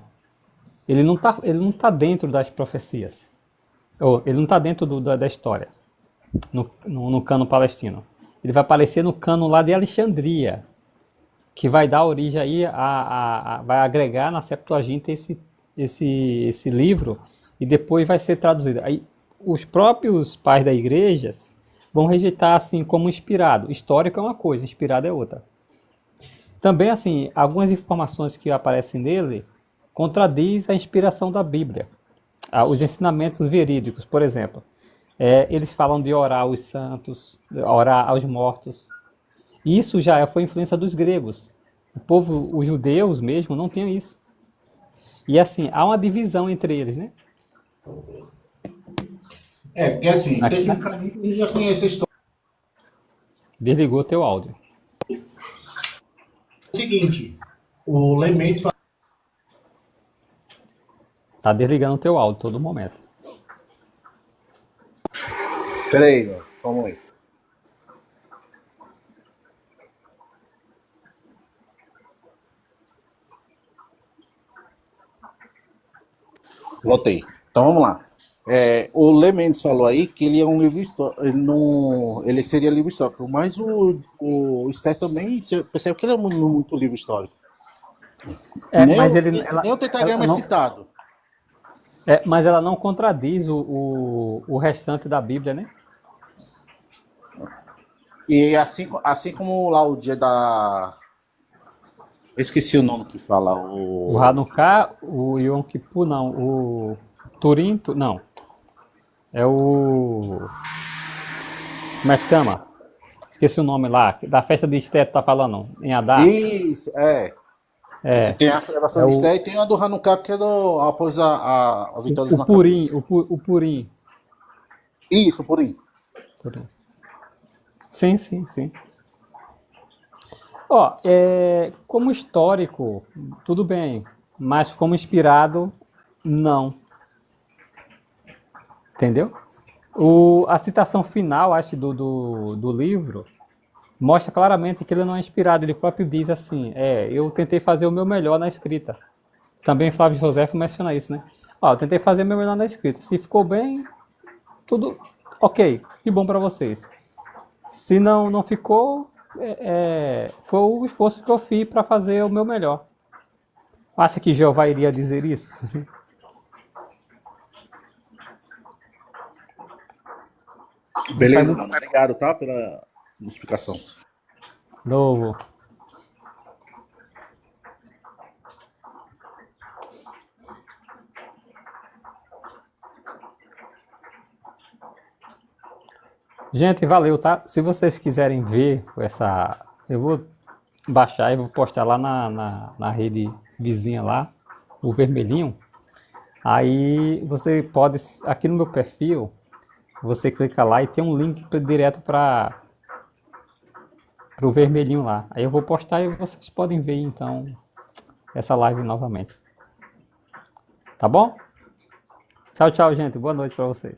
ele não tá dentro das profecias. Ou ele não está dentro da história, no cano palestino. Ele vai aparecer no cano lá de Alexandria, que vai dar origem aí vai agregar na Septuaginta esse livro e depois vai ser traduzido. Aí os próprios pais da igreja vão rejeitar assim como inspirado. Histórico é uma coisa, inspirado é outra. Também assim, algumas informações que aparecem nele contradiz a inspiração da Bíblia. Os ensinamentos verídicos, por exemplo, eles falam de orar aos santos, orar aos mortos. Isso já foi influência dos gregos. O povo, os judeus mesmo, não tinham isso. E assim, há uma divisão entre eles, né? Porque assim, Aqui, tecnicamente a gente já conhece a história. desligou teu áudio. É o seguinte, o Lemente fala. Tá desligando teu áudio todo momento. Peraí, ó, calma aí. Voltei. Então vamos lá. O Le Mendes falou aí que ele é um livro histórico, ele, não, ele seria livro histórico, mas o Esther também, você percebe que ele é muito livro histórico. Nem Mas o, ele, nem o ela tetragrama é não, citado. mas ela não contradiz o restante da Bíblia, né? E assim como lá o dia da. Eu esqueci o nome que fala. O Hanukkah, o Yom Kippur, não, o Turim, não, é o, como é que chama? Esqueci o nome lá, da festa de Esté, tá falando, em Adar. Isso, que É, tem a celebração é de o, Esther e tem a do Hanukkah, que é após a vitória o do Purim, Macabeus. o Purim. Isso, por aí. Purim. Sim, sim, sim. Ó, como histórico, tudo bem, mas como inspirado, não, entendeu? A citação final, acho, do livro, mostra claramente que ele não é inspirado. Ele próprio diz assim: eu tentei fazer o meu melhor na escrita. Também Flávio José menciona isso, né? Ó, eu tentei fazer o meu melhor na escrita. Se ficou bem, tudo ok, que bom para vocês. Se não ficou, foi o esforço que eu fiz para fazer o meu melhor. Acha que Jeová iria dizer isso? Não faz Beleza, muito. mano. Obrigado, tá? Pela explicação. Novo. Gente, valeu, tá? Se vocês quiserem ver essa. Eu vou baixar e vou postar lá na rede vizinha lá, o vermelhinho. Aí você pode, aqui no meu perfil, você clica lá e tem um link direto para o vermelhinho lá. Aí eu vou postar e vocês podem ver então essa live novamente. Tá bom? Tchau, tchau, gente. Boa noite para vocês.